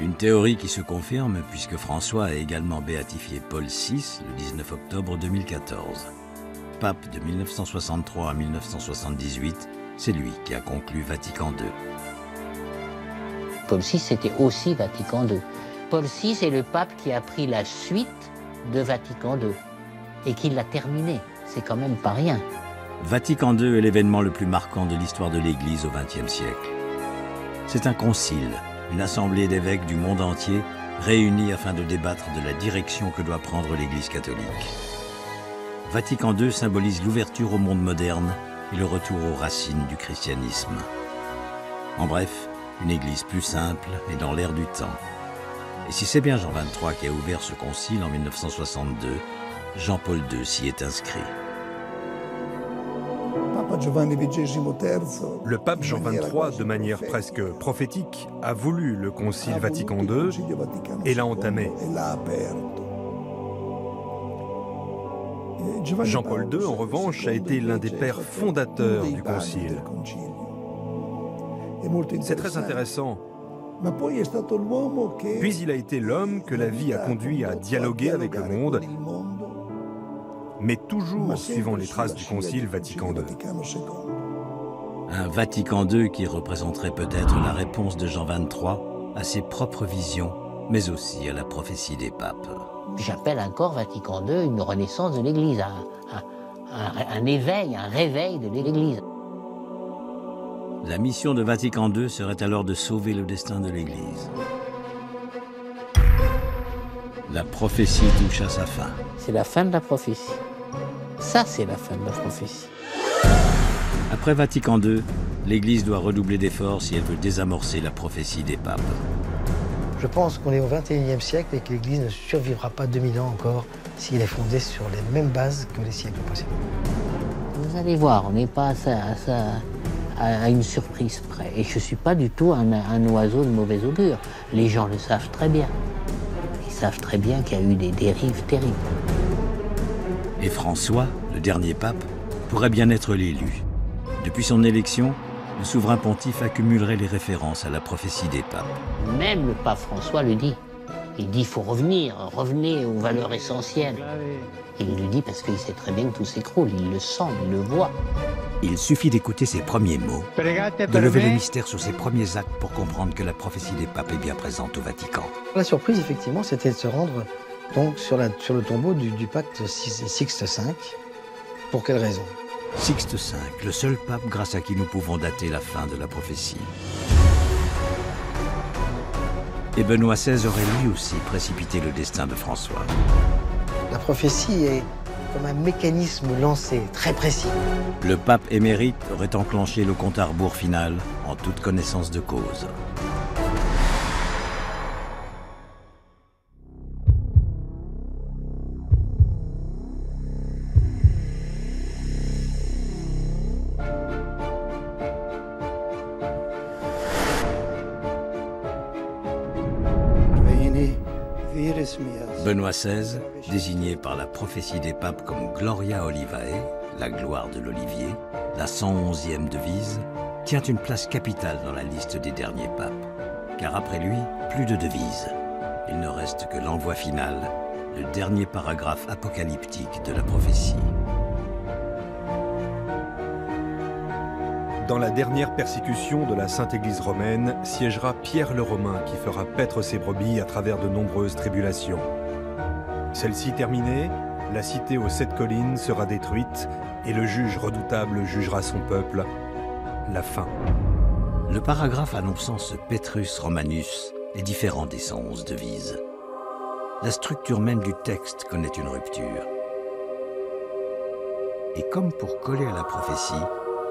Une théorie qui se confirme puisque François a également béatifié Paul VI le 19 octobre 2014. Pape de 1963 à 1978, c'est lui qui a conclu Vatican II. Paul VI, c'était aussi Vatican II. Paul VI est le pape qui a pris la suite de Vatican II et qui l'a terminé. C'est quand même pas rien. Vatican II est l'événement le plus marquant de l'histoire de l'Église au XXe siècle. C'est un concile, une assemblée d'évêques du monde entier réunis afin de débattre de la direction que doit prendre l'Église catholique. Vatican II symbolise l'ouverture au monde moderne et le retour aux racines du christianisme. En bref, une Église plus simple et dans l'air du temps. Et si c'est bien Jean XXIII qui a ouvert ce concile en 1962, Jean-Paul II s'y est inscrit. Le pape Jean XXIII, de manière presque prophétique, a voulu le concile Vatican II et l'a entamé. Jean-Paul II, en revanche, a été l'un des pères fondateurs du concile. C'est très intéressant. Puis il a été l'homme que la vie a conduit à dialoguer avec le monde, mais toujours suivant les traces du concile Vatican II. Un Vatican II qui représenterait peut-être la réponse de Jean XXIII à ses propres visions, mais aussi à la prophétie des papes. J'appelle encore Vatican II une renaissance de l'Église, un éveil, un réveil de l'Église. La mission de Vatican II serait alors de sauver le destin de l'Église. La prophétie touche à sa fin. C'est la fin de la prophétie. Ça, c'est la fin de la prophétie. Après Vatican II, l'Église doit redoubler d'efforts si elle veut désamorcer la prophétie des papes. Je pense qu'on est au XXIe siècle et que l'Église ne survivra pas 2000 ans encore si elle est fondée sur les mêmes bases que les siècles précédents. Vous allez voir, on n'est pas à une surprise près. Et je ne suis pas du tout un oiseau de mauvais augure. Les gens le savent très bien. Ils savent très bien qu'il y a eu des dérives terribles. Et François, le dernier pape, pourrait bien être l'élu. Depuis son élection, le souverain pontife accumulerait les références à la prophétie des papes. Même le pape François le dit. Il dit qu'il faut revenez aux valeurs essentielles. Et il le dit parce qu'il sait très bien que tout s'écroule, il le sent, il le voit. Il suffit d'écouter ses premiers mots, de lever le mystère sur ses premiers actes pour comprendre que la prophétie des papes est bien présente au Vatican. La surprise, effectivement, c'était de se rendre donc, sur le tombeau du pape Sixte V. Pour quelle raison? Sixte V, le seul pape grâce à qui nous pouvons dater la fin de la prophétie. Et Benoît XVI aurait lui aussi précipité le destin de François. La prophétie est comme un mécanisme lancé, très précis. Le pape émérite aurait enclenché le compte à rebours final en toute connaissance de cause. Benoît XVI, désigné par la prophétie des papes comme Gloria Olivae, la gloire de l'olivier, la 111e devise, tient une place capitale dans la liste des derniers papes. Car après lui, plus de devises. Il ne reste que l'envoi final, le dernier paragraphe apocalyptique de la prophétie. Dans la dernière persécution de la Sainte Église romaine siégera Pierre le Romain qui fera paître ses brebis à travers de nombreuses tribulations. Celle-ci terminée, la cité aux 7 collines sera détruite et le juge redoutable jugera son peuple. La fin. Le paragraphe annonçant ce Petrus Romanus est différent des 111 devises. La structure même du texte connaît une rupture. Et comme pour coller à la prophétie,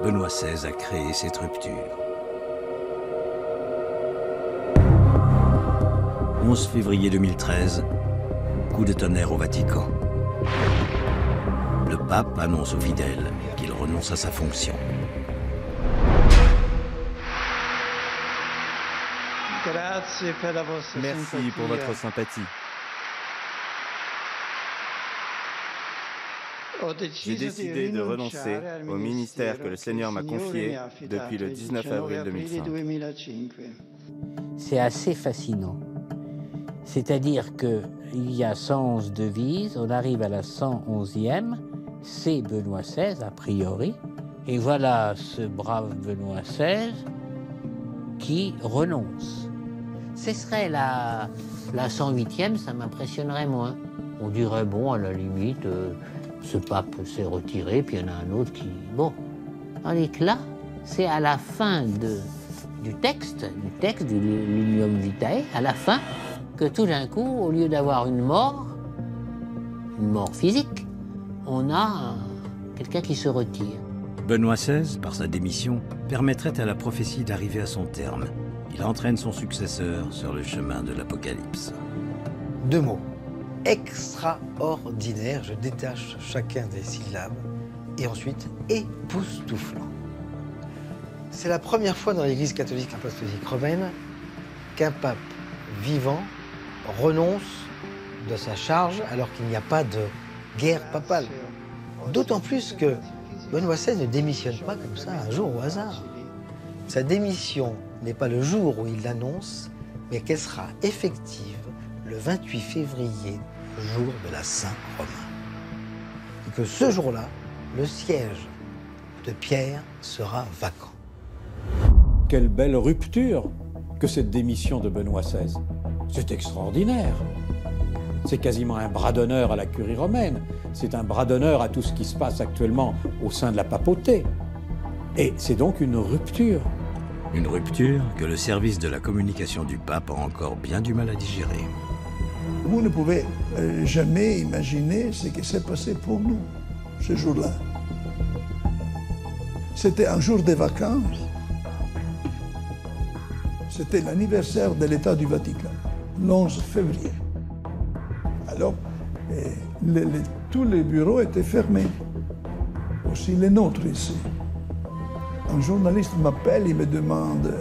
Benoît XVI a créé cette rupture. 11 février 2013, coup de tonnerre au Vatican. Le pape annonce aux fidèles qu'il renonce à sa fonction. Merci pour votre sympathie. J'ai décidé de renoncer au ministère que le Seigneur m'a confié depuis le 19 avril 2005. C'est assez fascinant. C'est-à-dire qu'il y a 111 devises, on arrive à la 111e, c'est Benoît XVI a priori, et voilà ce brave Benoît XVI qui renonce. Ce serait la 108e, ça m'impressionnerait moins. On dirait, bon, à la limite, ce pape s'est retiré, puis il y en a un autre qui... Bon, tandis que là, c'est à la fin du texte du Lignum Vitae, à la fin, que tout d'un coup, au lieu d'avoir une mort physique, on a quelqu'un qui se retire. Benoît XVI, par sa démission, permettrait à la prophétie d'arriver à son terme. Il entraîne son successeur sur le chemin de l'Apocalypse. 2 mots. Extraordinaire, je détache chacun des syllabes. Et ensuite, époustouflant. C'est la première fois dans l'Église catholique apostolique romaine qu'un pape vivant renonce de sa charge alors qu'il n'y a pas de guerre papale. D'autant plus que Benoît XVI ne démissionne pas comme ça un jour au hasard. Sa démission n'est pas le jour où il l'annonce, mais qu'elle sera effective le 28 février, jour de la Saint-Romain. Et que ce jour-là, le siège de Pierre sera vacant. Quelle belle rupture que cette démission de Benoît XVI. C'est extraordinaire. C'est quasiment un bras d'honneur à la curie romaine. C'est un bras d'honneur à tout ce qui se passe actuellement au sein de la papauté. Et c'est donc une rupture. Une rupture que le service de la communication du pape a encore bien du mal à digérer. Vous ne pouvez jamais imaginer ce qui s'est passé pour nous, ce jour-là. C'était un jour de vacances. C'était l'anniversaire de l'État du Vatican, l'11 février. Alors, tous les bureaux étaient fermés, aussi les nôtres ici. Un journaliste m'appelle, il me demande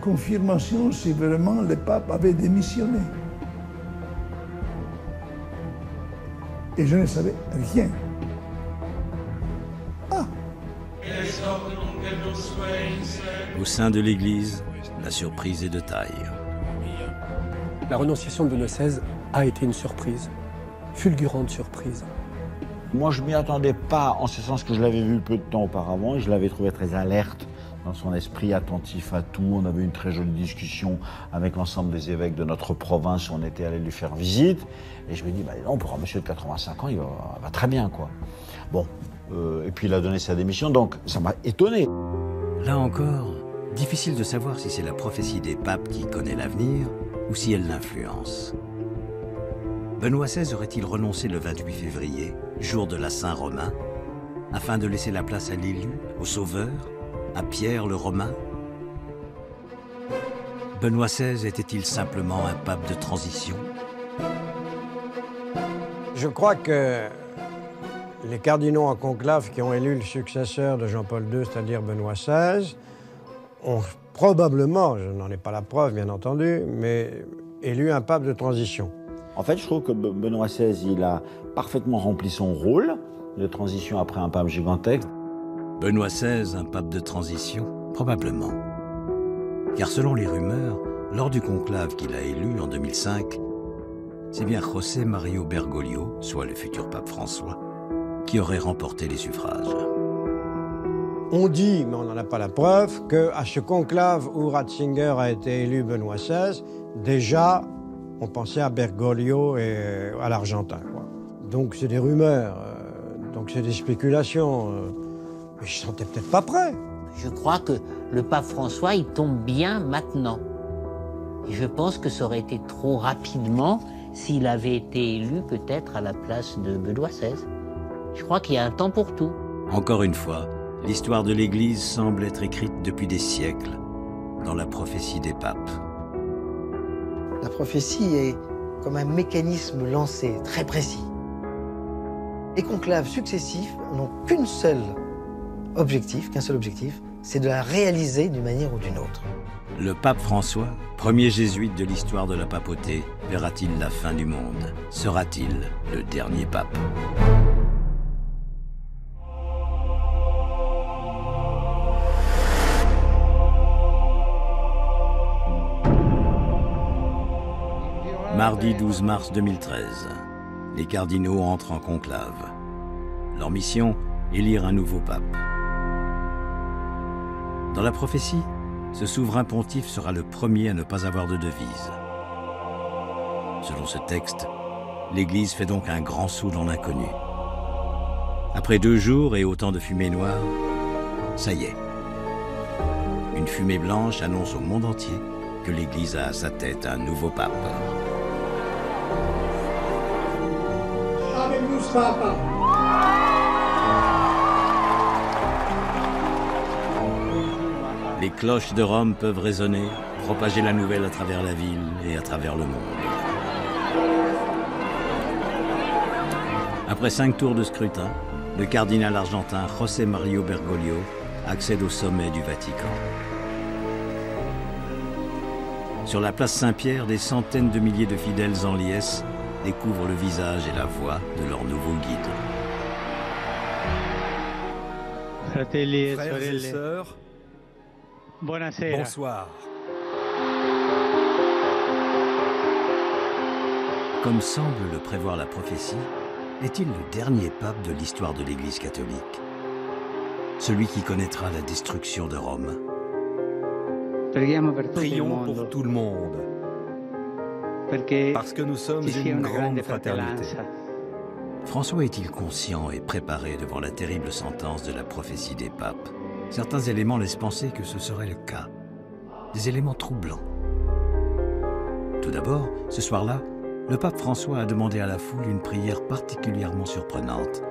confirmation si vraiment le pape avait démissionné. Et je ne savais rien. Ah! Au sein de l'Église, la surprise est de taille. La renonciation de Benoît XVI a été une surprise, fulgurante surprise. Moi, je ne m'y attendais pas, en ce sens que je l'avais vu peu de temps auparavant, et je l'avais trouvé très alerte dans son esprit, attentif à tout. On avait eu une très jolie discussion avec l'ensemble des évêques de notre province, où on était allé lui faire visite. Et je me dis, bah non, pour un monsieur de 85 ans, il va très bien, quoi. Bon, et puis il a donné sa démission, donc ça m'a étonné. Là encore, difficile de savoir si c'est la prophétie des papes qui connaît l'avenir, ou si elle l'influence. Benoît XVI aurait-il renoncé le 28 février, jour de la Saint-Romain, afin de laisser la place à l'élu, au Sauveur, à Pierre le Romain? Benoît XVI était-il simplement un pape de transition? Je crois que les cardinaux en conclave qui ont élu le successeur de Jean-Paul II, c'est-à-dire Benoît XVI, ont probablement, je n'en ai pas la preuve bien entendu, mais élu un pape de transition. En fait, je trouve que Benoît XVI, il a parfaitement rempli son rôle de transition après un pape gigantesque. Benoît XVI, un pape de transition? Probablement. Car selon les rumeurs, lors du conclave qu'il a élu en 2005, c'est bien José Mario Bergoglio, soit le futur pape François, qui aurait remporté les suffrages. On dit, mais on n'en a pas la preuve, qu'à ce conclave où Ratzinger a été élu Benoît XVI, déjà, on pensait à Bergoglio et à l'Argentin, quoi. Donc c'est des rumeurs, donc c'est des spéculations. Mais je ne sentais peut-être pas prêt. Je crois que le pape François, il tombe bien maintenant. Et je pense que ça aurait été trop rapidement s'il avait été élu peut-être à la place de Benoît XVI. Je crois qu'il y a un temps pour tout. Encore une fois, l'histoire de l'Église semble être écrite depuis des siècles dans la prophétie des papes. La prophétie est comme un mécanisme lancé, très précis. Les conclaves successifs n'ont qu'un seul objectif, c'est de la réaliser d'une manière ou d'une autre. Le pape François, premier jésuite de l'histoire de la papauté, verra-t-il la fin du monde? Sera-t-il le dernier pape? Mardi 12 mars 2013, les cardinaux entrent en conclave. Leur mission, élire un nouveau pape. Dans la prophétie, ce souverain pontife sera le premier à ne pas avoir de devise. Selon ce texte, l'Église fait donc un grand saut dans l'inconnu. Après 2 jours et autant de fumée noire, ça y est. Une fumée blanche annonce au monde entier que l'Église a à sa tête un nouveau pape. Les cloches de Rome peuvent résonner, propager la nouvelle à travers la ville et à travers le monde. Après 5 tours de scrutin, le cardinal argentin José Mario Bergoglio accède au sommet du Vatican. Sur la place Saint-Pierre, des centaines de milliers de fidèles en liesse découvrent le visage et la voix de leur nouveau guide. Frères et sœurs, bonsoir. Comme semble le prévoir la prophétie, est-il le dernier pape de l'histoire de l'Église catholique? Celui qui connaîtra la destruction de Rome? Prions pour tout le monde, parce que nous sommes une grande fraternité. François est-il conscient et préparé devant la terrible sentence de la prophétie des papes? Certains éléments laissent penser que ce serait le cas. Des éléments troublants. Tout d'abord, ce soir-là, le pape François a demandé à la foule une prière particulièrement surprenante.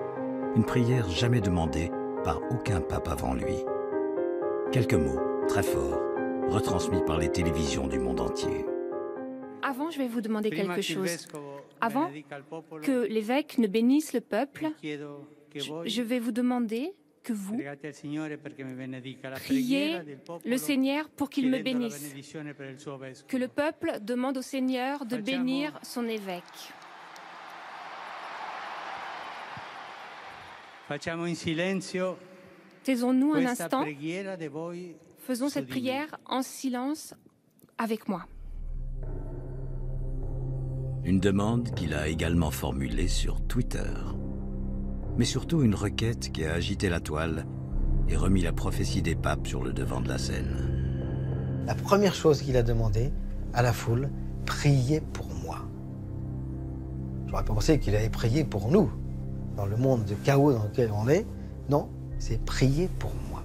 Une prière jamais demandée par aucun pape avant lui. Quelques mots, très forts, retransmis par les télévisions du monde entier. Avant, je vais vous demander quelque chose. Avant que l'évêque ne bénisse le peuple, je vais vous demander que vous priez le Seigneur pour qu'il me bénisse. Que le peuple demande au Seigneur de bénir son évêque. Taisons-nous un instant. Faisons cette prière en silence avec moi. Une demande qu'il a également formulée sur Twitter. Mais surtout une requête qui a agité la toile et remis la prophétie des papes sur le devant de la scène. La première chose qu'il a demandé à la foule, priez pour moi. J'aurais pas pensé qu'il allait prier pour nous, dans le monde de chaos dans lequel on est. Non, c'est prier pour moi.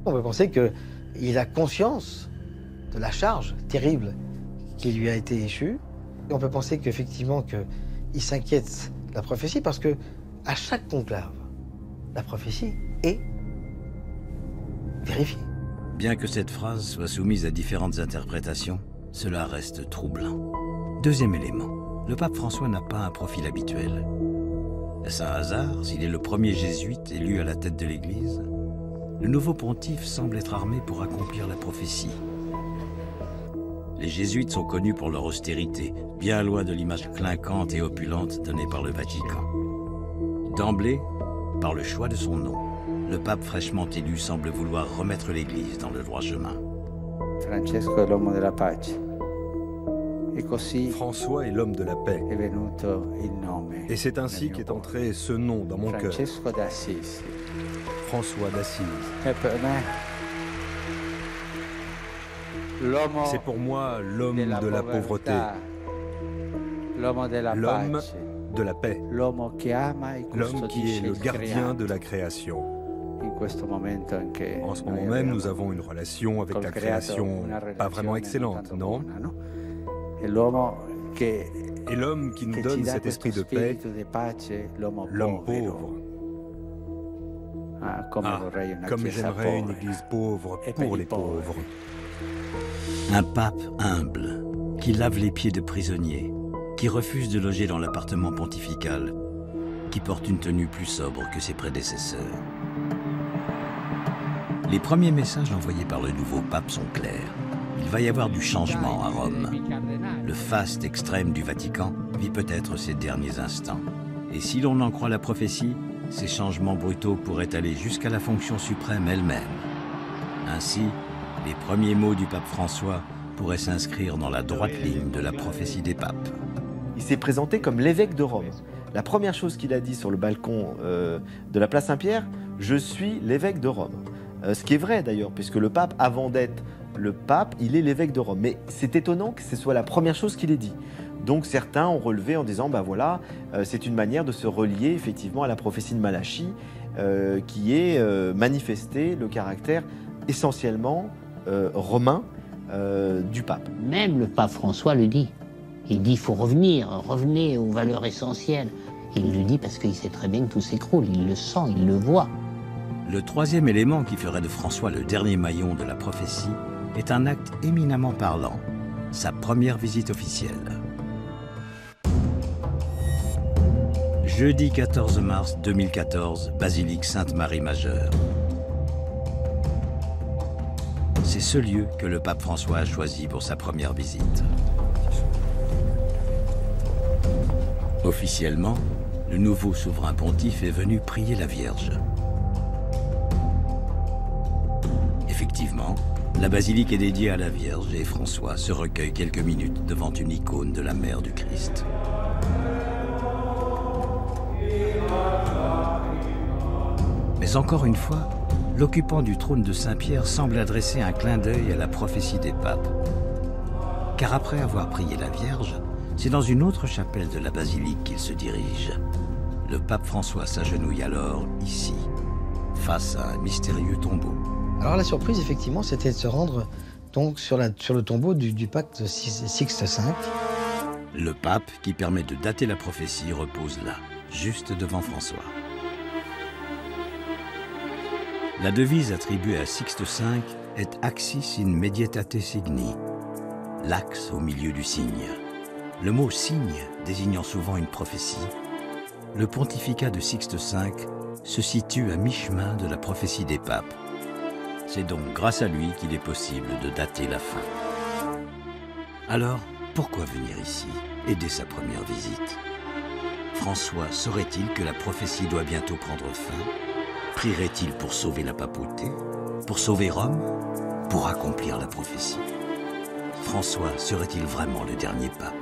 On peut penser qu'il a conscience de la charge terrible qui lui a été échue. Et on peut penser qu'effectivement qu'il s'inquiète de la prophétie parce que à chaque conclave, la prophétie est vérifiée. Bien que cette phrase soit soumise à différentes interprétations, cela reste troublant. Deuxième élément, le pape François n'a pas un profil habituel. Est-ce un hasard s'il est le premier jésuite élu à la tête de l'Église? Le nouveau pontife semble être armé pour accomplir la prophétie. Les jésuites sont connus pour leur austérité, bien loin de l'image clinquante et opulente donnée par le Vatican. D'emblée, par le choix de son nom, le pape fraîchement élu semble vouloir remettre l'Église dans le droit chemin. Francesco è l'uomo della pace. François est l'homme de la paix. Et c'est ainsi qu'est entré ce nom dans mon cœur. François d'Assise. C'est pour moi l'homme de la pauvreté, l'homme de la paix, l'homme qui est le gardien de la création. En ce moment même, nous avons une relation avec la création pas vraiment excellente, non? Et l'homme qui nous donne cet esprit de paix, l'homme pauvre. Comme j'aimerais une église pauvre pour les pauvres. Un pape humble, qui lave les pieds de prisonniers, qui refuse de loger dans l'appartement pontifical, qui porte une tenue plus sobre que ses prédécesseurs. Les premiers messages envoyés par le nouveau pape sont clairs. Il va y avoir du changement à Rome. Le faste extrême du Vatican vit peut-être ses derniers instants. Et si l'on en croit la prophétie, ces changements brutaux pourraient aller jusqu'à la fonction suprême elle-même. Ainsi, les premiers mots du pape François pourraient s'inscrire dans la droite ligne de la prophétie des papes. Il s'est présenté comme l'évêque de Rome. La première chose qu'il a dit sur le balcon de la place Saint-Pierre, « Je suis l'évêque de Rome ». Ce qui est vrai d'ailleurs, puisque le pape, avant d'être le pape, il est l'évêque de Rome. Mais c'est étonnant que ce soit la première chose qu'il ait dit. Donc certains ont relevé en disant, ben voilà, c'est une manière de se relier effectivement à la prophétie de Malachie, qui est manifester le caractère essentiellement romain du pape. Même le pape François le dit. Il dit, il faut revenez aux valeurs essentielles. Il le dit parce qu'il sait très bien que tout s'écroule, il le sent, il le voit. Le troisième élément qui ferait de François le dernier maillon de la prophétie est un acte éminemment parlant, sa première visite officielle. Jeudi 14 mars 2014, basilique Sainte-Marie-Majeure. C'est ce lieu que le pape François a choisi pour sa première visite. Officiellement, le nouveau souverain pontife est venu prier la Vierge. Effectivement, la basilique est dédiée à la Vierge et François se recueille quelques minutes devant une icône de la mère du Christ. Mais encore une fois, l'occupant du trône de Saint-Pierre semble adresser un clin d'œil à la prophétie des papes. Car après avoir prié la Vierge, c'est dans une autre chapelle de la basilique qu'il se dirige. Le pape François s'agenouille alors ici, face à un mystérieux tombeau. Alors la surprise, effectivement, c'était de se rendre donc sur le tombeau du pape Sixte V. Le pape, qui permet de dater la prophétie, repose là, juste devant François. La devise attribuée à Sixte V est Axis in medietate signi, l'axe au milieu du signe. Le mot signe désignant souvent une prophétie, le pontificat de Sixte V se situe à mi-chemin de la prophétie des papes. C'est donc grâce à lui qu'il est possible de dater la fin. Alors, pourquoi venir ici et dès sa première visite? François saurait-il que la prophétie doit bientôt prendre fin? Prierait-il pour sauver la papauté? Pour sauver Rome? Pour accomplir la prophétie? François serait-il vraiment le dernier pape?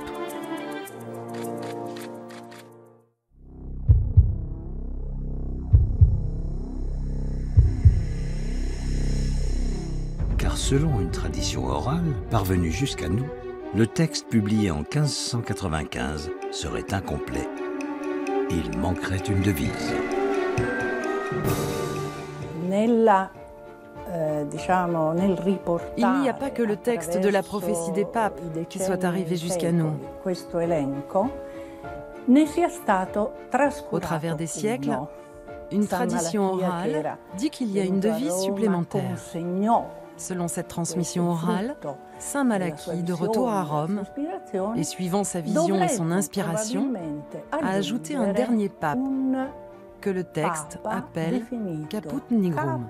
Car selon une tradition orale parvenue jusqu'à nous, le texte publié en 1595 serait incomplet. Il manquerait une devise. Il n'y a pas que le texte de la prophétie des papes qui soit arrivé jusqu'à nous. Au travers des siècles, une tradition orale dit qu'il y a une devise supplémentaire. Selon cette transmission orale, Saint Malachie, de retour à Rome, et suivant sa vision et son inspiration, a ajouté un dernier pape, que le texte appelle Caput Nigrum.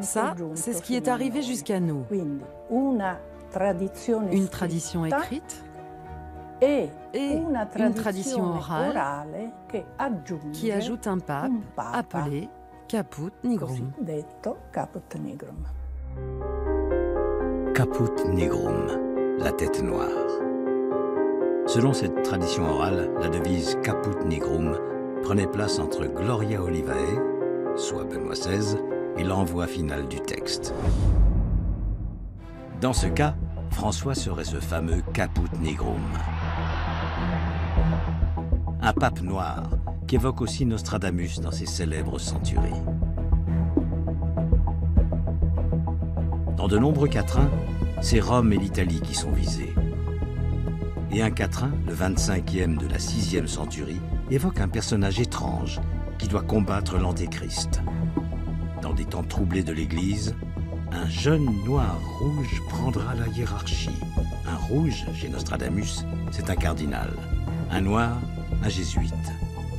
Ça, c'est ce qui est arrivé jusqu'à nous. Une tradition écrite et une tradition orale qui ajoute un pape appelé Caput Nigrum. Caput Nigrum, la tête noire. Selon cette tradition orale, la devise Caput Nigrum prenait place entre Gloria Olivae, soit Benoît XVI, et l'envoi final du texte. Dans ce cas, François serait ce fameux Caput Nigrum. Un pape noir, qu'évoque aussi Nostradamus dans ses célèbres centuries. Dans de nombreux quatrains, c'est Rome et l'Italie qui sont visés. Et un quatrain, le 25e de la 6e centurie, évoque un personnage étrange qui doit combattre l'Antéchrist. Dans des temps troublés de l'Église, un jeune noir rouge prendra la hiérarchie. Un rouge, chez Nostradamus, c'est un cardinal. Un noir, un jésuite.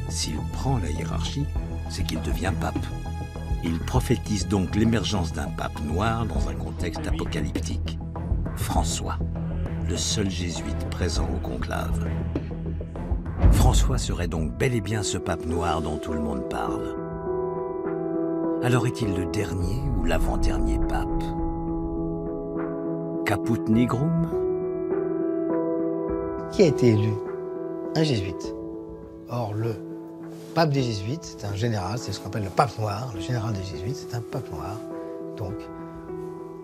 S'il prend la hiérarchie, c'est qu'il devient pape. Il prophétise donc l'émergence d'un pape noir dans un contexte apocalyptique. François, le seul jésuite présent au conclave. François serait donc bel et bien ce pape noir dont tout le monde parle. Alors est-il le dernier ou l'avant-dernier pape? Caput nigrum? Qui a été élu? Un jésuite. Or, le pape des jésuites, c'est un général, c'est ce qu'on appelle le pape noir. Le général des jésuites, c'est un pape noir. Donc,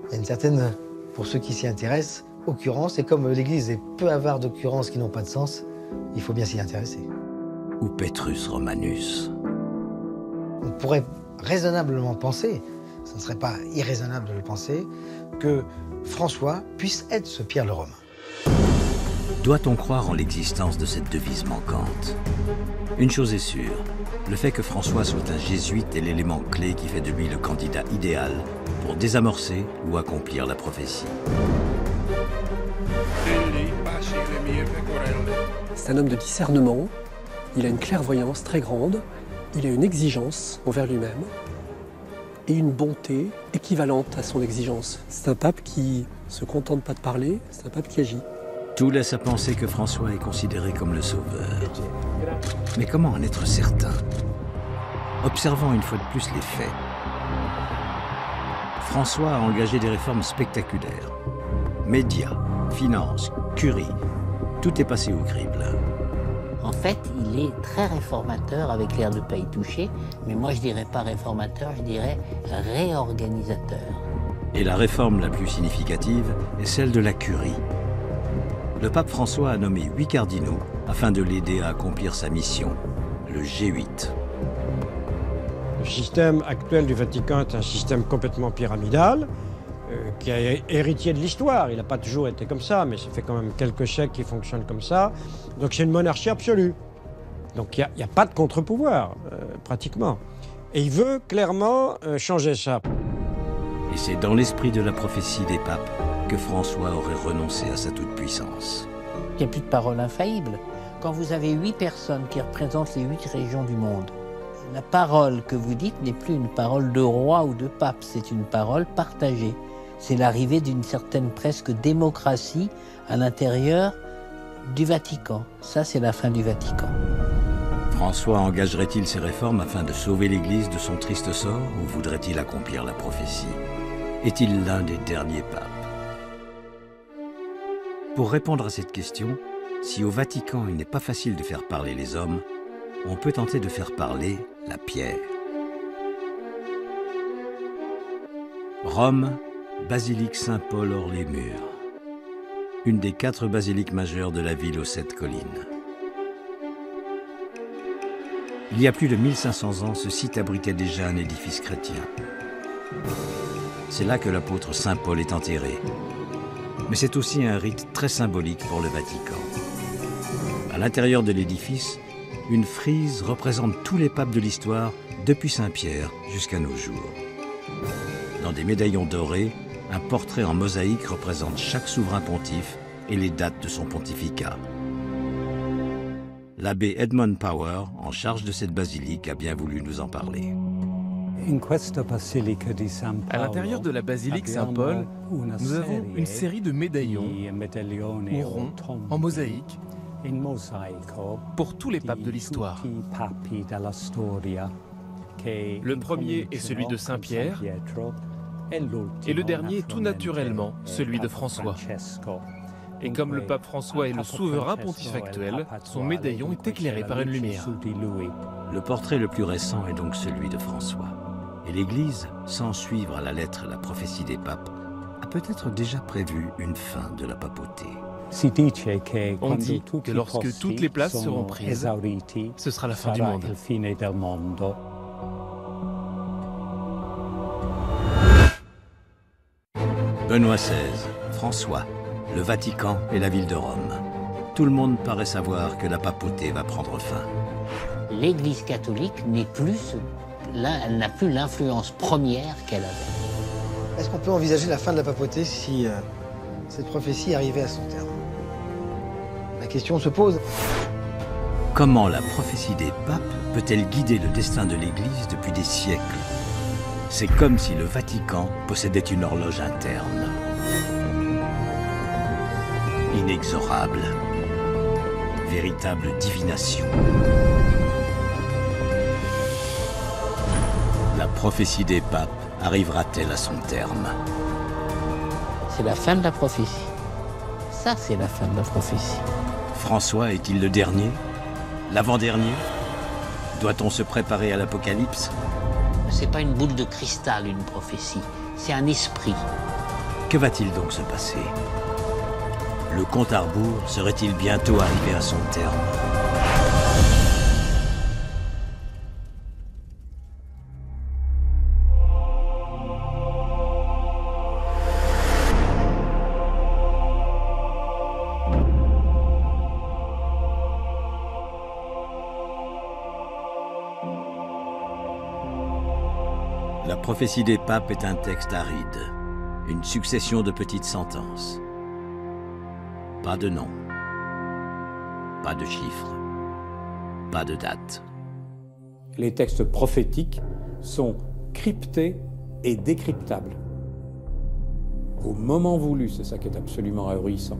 il y a une certaine, pour ceux qui s'y intéressent, occurrence. Et comme l'Église est peu avare d'occurrences qui n'ont pas de sens, il faut bien s'y intéresser. Ou Petrus Romanus. On pourrait raisonnablement penser, ce ne serait pas irraisonnable de le penser, que François puisse être ce Pierre le Romain. Doit-on croire en l'existence de cette devise manquante? Une chose est sûre, le fait que François soit un jésuite est l'élément clé qui fait de lui le candidat idéal pour désamorcer ou accomplir la prophétie. C'est un homme de discernement, il a une clairvoyance très grande, il a une exigence envers lui-même et une bonté équivalente à son exigence. C'est un pape qui se contente pas de parler, c'est un pape qui agit. Tout laisse à penser que François est considéré comme le sauveur. Mais comment en être certain? Observons une fois de plus les faits. François a engagé des réformes spectaculaires. Médias, finances, curie, tout est passé au crible. En fait, il est très réformateur avec l'air de ne pas y toucher, mais moi je dirais pas réformateur, je dirais réorganisateur. Et la réforme la plus significative est celle de la curie. Le pape François a nommé 8 cardinaux afin de l'aider à accomplir sa mission, le G8. Le système actuel du Vatican est un système complètement pyramidal, qui est héritier de l'histoire. Il n'a pas toujours été comme ça, mais ça fait quand même quelques siècles qu'il fonctionne comme ça. Donc c'est une monarchie absolue. Donc il n'y a pas de contre-pouvoir, pratiquement. Et il veut clairement changer ça. Et c'est dans l'esprit de la prophétie des papes que François aurait renoncé à sa toute-puissance. Il n'y a plus de parole infaillible. Quand vous avez 8 personnes qui représentent les 8 régions du monde, la parole que vous dites n'est plus une parole de roi ou de pape, c'est une parole partagée. C'est l'arrivée d'une certaine presque démocratie à l'intérieur du Vatican. Ça, c'est la fin du Vatican. François engagerait-il ces réformes afin de sauver l'Église de son triste sort ou voudrait-il accomplir la prophétie? Est-il l'un des derniers papes? Pour répondre à cette question, si au Vatican il n'est pas facile de faire parler les hommes, on peut tenter de faire parler la pierre. Rome, basilique Saint-Paul hors les murs. Une des 4 basiliques majeures de la ville aux 7 collines. Il y a plus de 1500 ans, ce site abritait déjà un édifice chrétien. C'est là que l'apôtre Saint-Paul est enterré. Mais c'est aussi un rite très symbolique pour le Vatican. À l'intérieur de l'édifice, une frise représente tous les papes de l'histoire, depuis Saint-Pierre jusqu'à nos jours. Dans des médaillons dorés, un portrait en mosaïque représente chaque souverain pontife et les dates de son pontificat. L'abbé Edmund Power, en charge de cette basilique, a bien voulu nous en parler. À l'intérieur de la basilique Saint-Paul, nous avons une série de médaillons ou ronds en mosaïque pour tous les papes de l'histoire. Le premier est celui de Saint-Pierre et le dernier est tout naturellement celui de François. Et comme le pape François est le souverain pontife actuel, son médaillon est éclairé par une lumière. Le portrait le plus récent est donc celui de François. Et l'Église, sans suivre à la lettre la prophétie des papes, a peut-être déjà prévu une fin de la papauté. On dit que lorsque toutes les places seront prises, ce sera la fin du monde. Benoît XVI, François, le Vatican et la ville de Rome. Tout le monde paraît savoir que la papauté va prendre fin. L'Église catholique n'est plus, elle n'a plus l'influence première qu'elle avait. Est-ce qu'on peut envisager la fin de la papauté si cette prophétie arrivait à son terme? La question se pose. Comment la prophétie des papes peut-elle guider le destin de l'Église depuis des siècles? C'est comme si le Vatican possédait une horloge interne. Inexorable. Véritable divination. La prophétie des papes arrivera-t-elle à son terme? C'est la fin de la prophétie. Ça, c'est la fin de la prophétie. François est-il le dernier? L'avant-dernier? Doit-on se préparer à l'Apocalypse? C'est pas une boule de cristal, une prophétie. C'est un esprit. Que va-t-il donc se passer? Le compte à rebours serait-il bientôt arrivé à son terme? La prophétie des papes est un texte aride, une succession de petites sentences. Pas de nom, pas de chiffres, pas de date. Les textes prophétiques sont cryptés et décryptables. Au moment voulu, c'est ça qui est absolument ahurissant.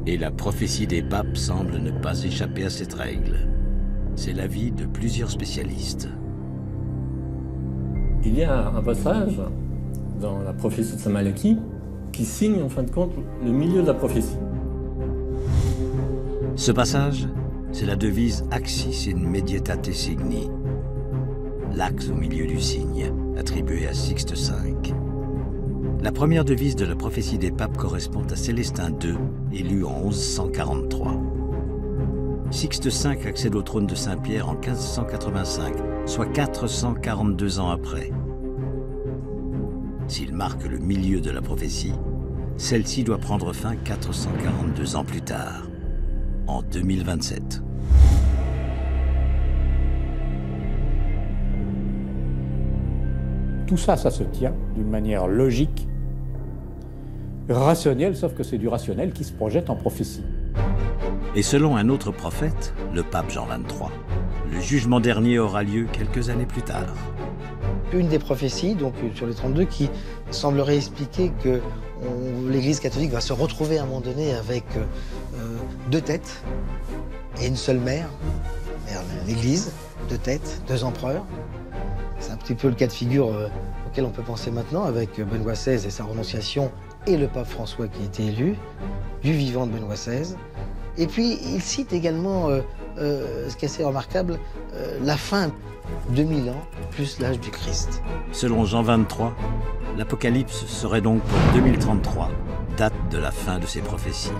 Et la prophétie des papes semble ne pas échapper à cette règle. C'est l'avis de plusieurs spécialistes. Il y a un passage dans la prophétie de Saint Malachie qui signe en fin de compte le milieu de la prophétie. Ce passage, c'est la devise Axis in medietate signi, l'axe au milieu du signe, attribué à Sixte V. La première devise de la prophétie des papes correspond à Célestin II, élu en 1143. Sixte V accède au trône de Saint-Pierre en 1585, soit 442 ans après. S'il marque le milieu de la prophétie, celle-ci doit prendre fin 442 ans plus tard, en 2027. Tout ça, ça se tient d'une manière logique, rationnelle, sauf que c'est du rationnel qui se projette en prophétie. Et selon un autre prophète, le pape Jean XXIII, le jugement dernier aura lieu quelques années plus tard. Une des prophéties, donc sur les 32, qui semblerait expliquer que l'Église catholique va se retrouver à un moment donné avec deux têtes et une seule mère. L'Église, deux têtes, deux empereurs. C'est un petit peu le cas de figure auquel on peut penser maintenant avec Benoît XVI et sa renonciation et le pape François qui a été élu, du vivant de Benoît XVI. Et puis, il cite également, ce qui est assez remarquable, la fin, 2000 ans, plus l'âge du Christ. Selon Jean XXIII, l'Apocalypse serait donc pour 2033, date de la fin de ses prophéties.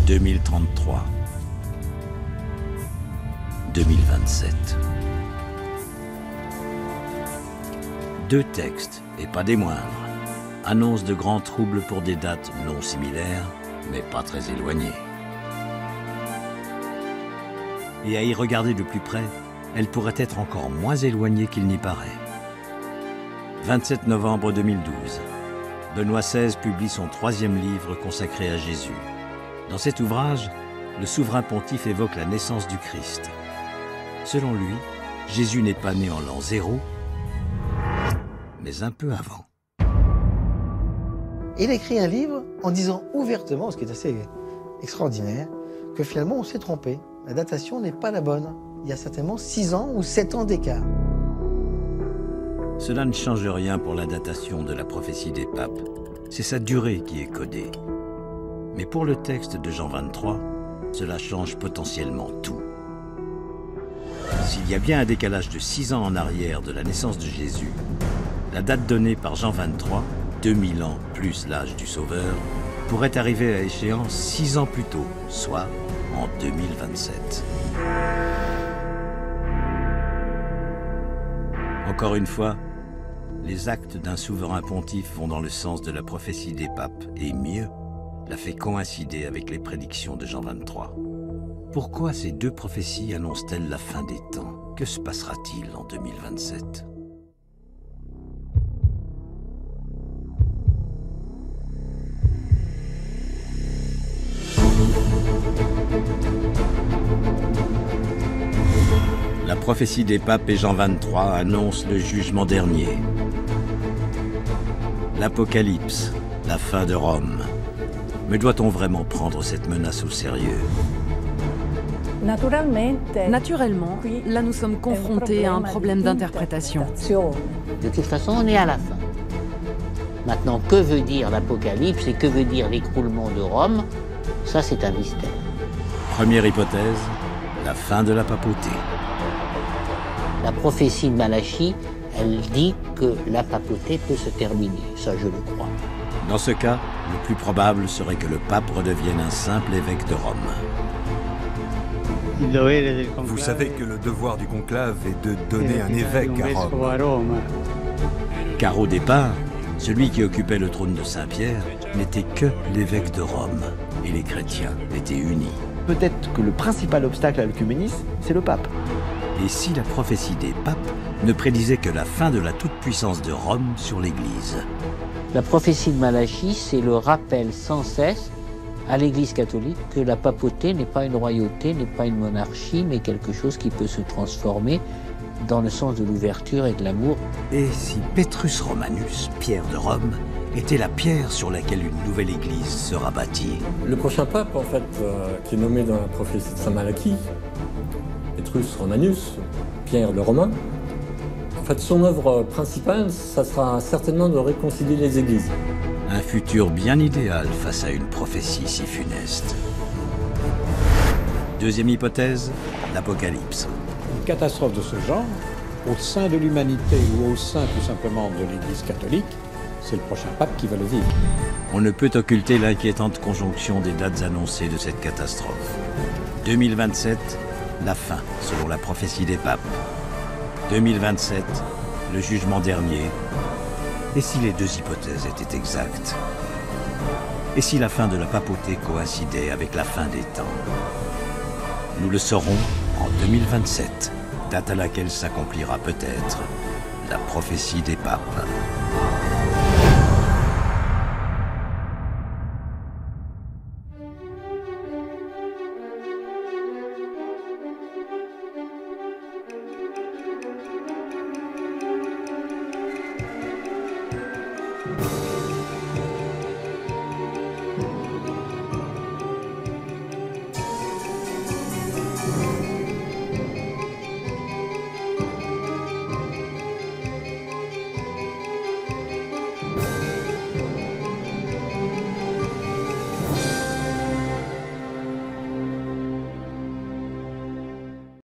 2033. 2027. Deux textes, et pas des moindres, annoncent de grands troubles pour des dates non similaires, mais pas très éloignées. Et à y regarder de plus près, elle pourrait être encore moins éloignée qu'il n'y paraît. 27 novembre 2012, Benoît XVI publie son 3e livre consacré à Jésus. Dans cet ouvrage, le souverain pontife évoque la naissance du Christ. Selon lui, Jésus n'est pas né en l'an 0, mais un peu avant. Il écrit un livre en disant ouvertement, ce qui est assez extraordinaire, que finalement on s'est trompé. La datation n'est pas la bonne. Il y a certainement 6 ans ou 7 ans d'écart. Cela ne change rien pour la datation de la prophétie des papes. C'est sa durée qui est codée. Mais pour le texte de Jean XXIII, cela change potentiellement tout. S'il y a bien un décalage de 6 ans en arrière de la naissance de Jésus, la date donnée par Jean XXIII 2000 ans plus l'âge du Sauveur, pourrait arriver à échéance 6 ans plus tôt, soit en 2027. Encore une fois, les actes d'un souverain pontife vont dans le sens de la prophétie des papes, et mieux, la fait coïncider avec les prédictions de Jean 23. Pourquoi ces deux prophéties annoncent-elles la fin des temps? Que se passera-t-il en 2027? La prophétie des papes et Jean 23 annonce le jugement dernier. L'Apocalypse, la fin de Rome. Mais doit-on vraiment prendre cette menace au sérieux? Naturellement, là nous sommes confrontés à un problème d'interprétation. De toute façon, on est à la fin. Maintenant, que veut dire l'Apocalypse et que veut dire l'écroulement de Rome? Ça, c'est un mystère. Première hypothèse, la fin de la papauté. La prophétie de Malachie, elle dit que la papauté peut se terminer. Ça, je le crois. Dans ce cas, le plus probable serait que le pape redevienne un simple évêque de Rome. Vous savez que le devoir du conclave est de donner un évêque à Rome. Car au départ, celui qui occupait le trône de Saint-Pierre n'était que l'évêque de Rome, et les chrétiens étaient unis. Peut-être que le principal obstacle à l'œcuménisme, c'est le pape. Et si la prophétie des papes ne prédisait que la fin de la toute-puissance de Rome sur l'Église? La prophétie de Malachie, c'est le rappel sans cesse à l'Église catholique que la papauté n'est pas une royauté, n'est pas une monarchie, mais quelque chose qui peut se transformer dans le sens de l'ouverture et de l'amour. Et si Petrus Romanus, Pierre de Rome, était la pierre sur laquelle une nouvelle Église sera bâtie? Le prochain pape, en fait, qui est nommé dans la prophétie de Saint Malachie, Petrus Romanus, Pierre le Romain, en fait, son œuvre principale, ça sera certainement de réconcilier les églises. Un futur bien idéal face à une prophétie si funeste. Deuxième hypothèse, l'Apocalypse. Une catastrophe de ce genre, au sein de l'humanité ou au sein tout simplement de l'Église catholique, c'est le prochain pape qui va le vivre. On ne peut occulter l'inquiétante conjonction des dates annoncées de cette catastrophe. 2027, la fin, selon la prophétie des papes. 2027, le jugement dernier. Et si les deux hypothèses étaient exactes? Et si la fin de la papauté coïncidait avec la fin des temps? Nous le saurons en 2027, date à laquelle s'accomplira peut-être la prophétie des papes.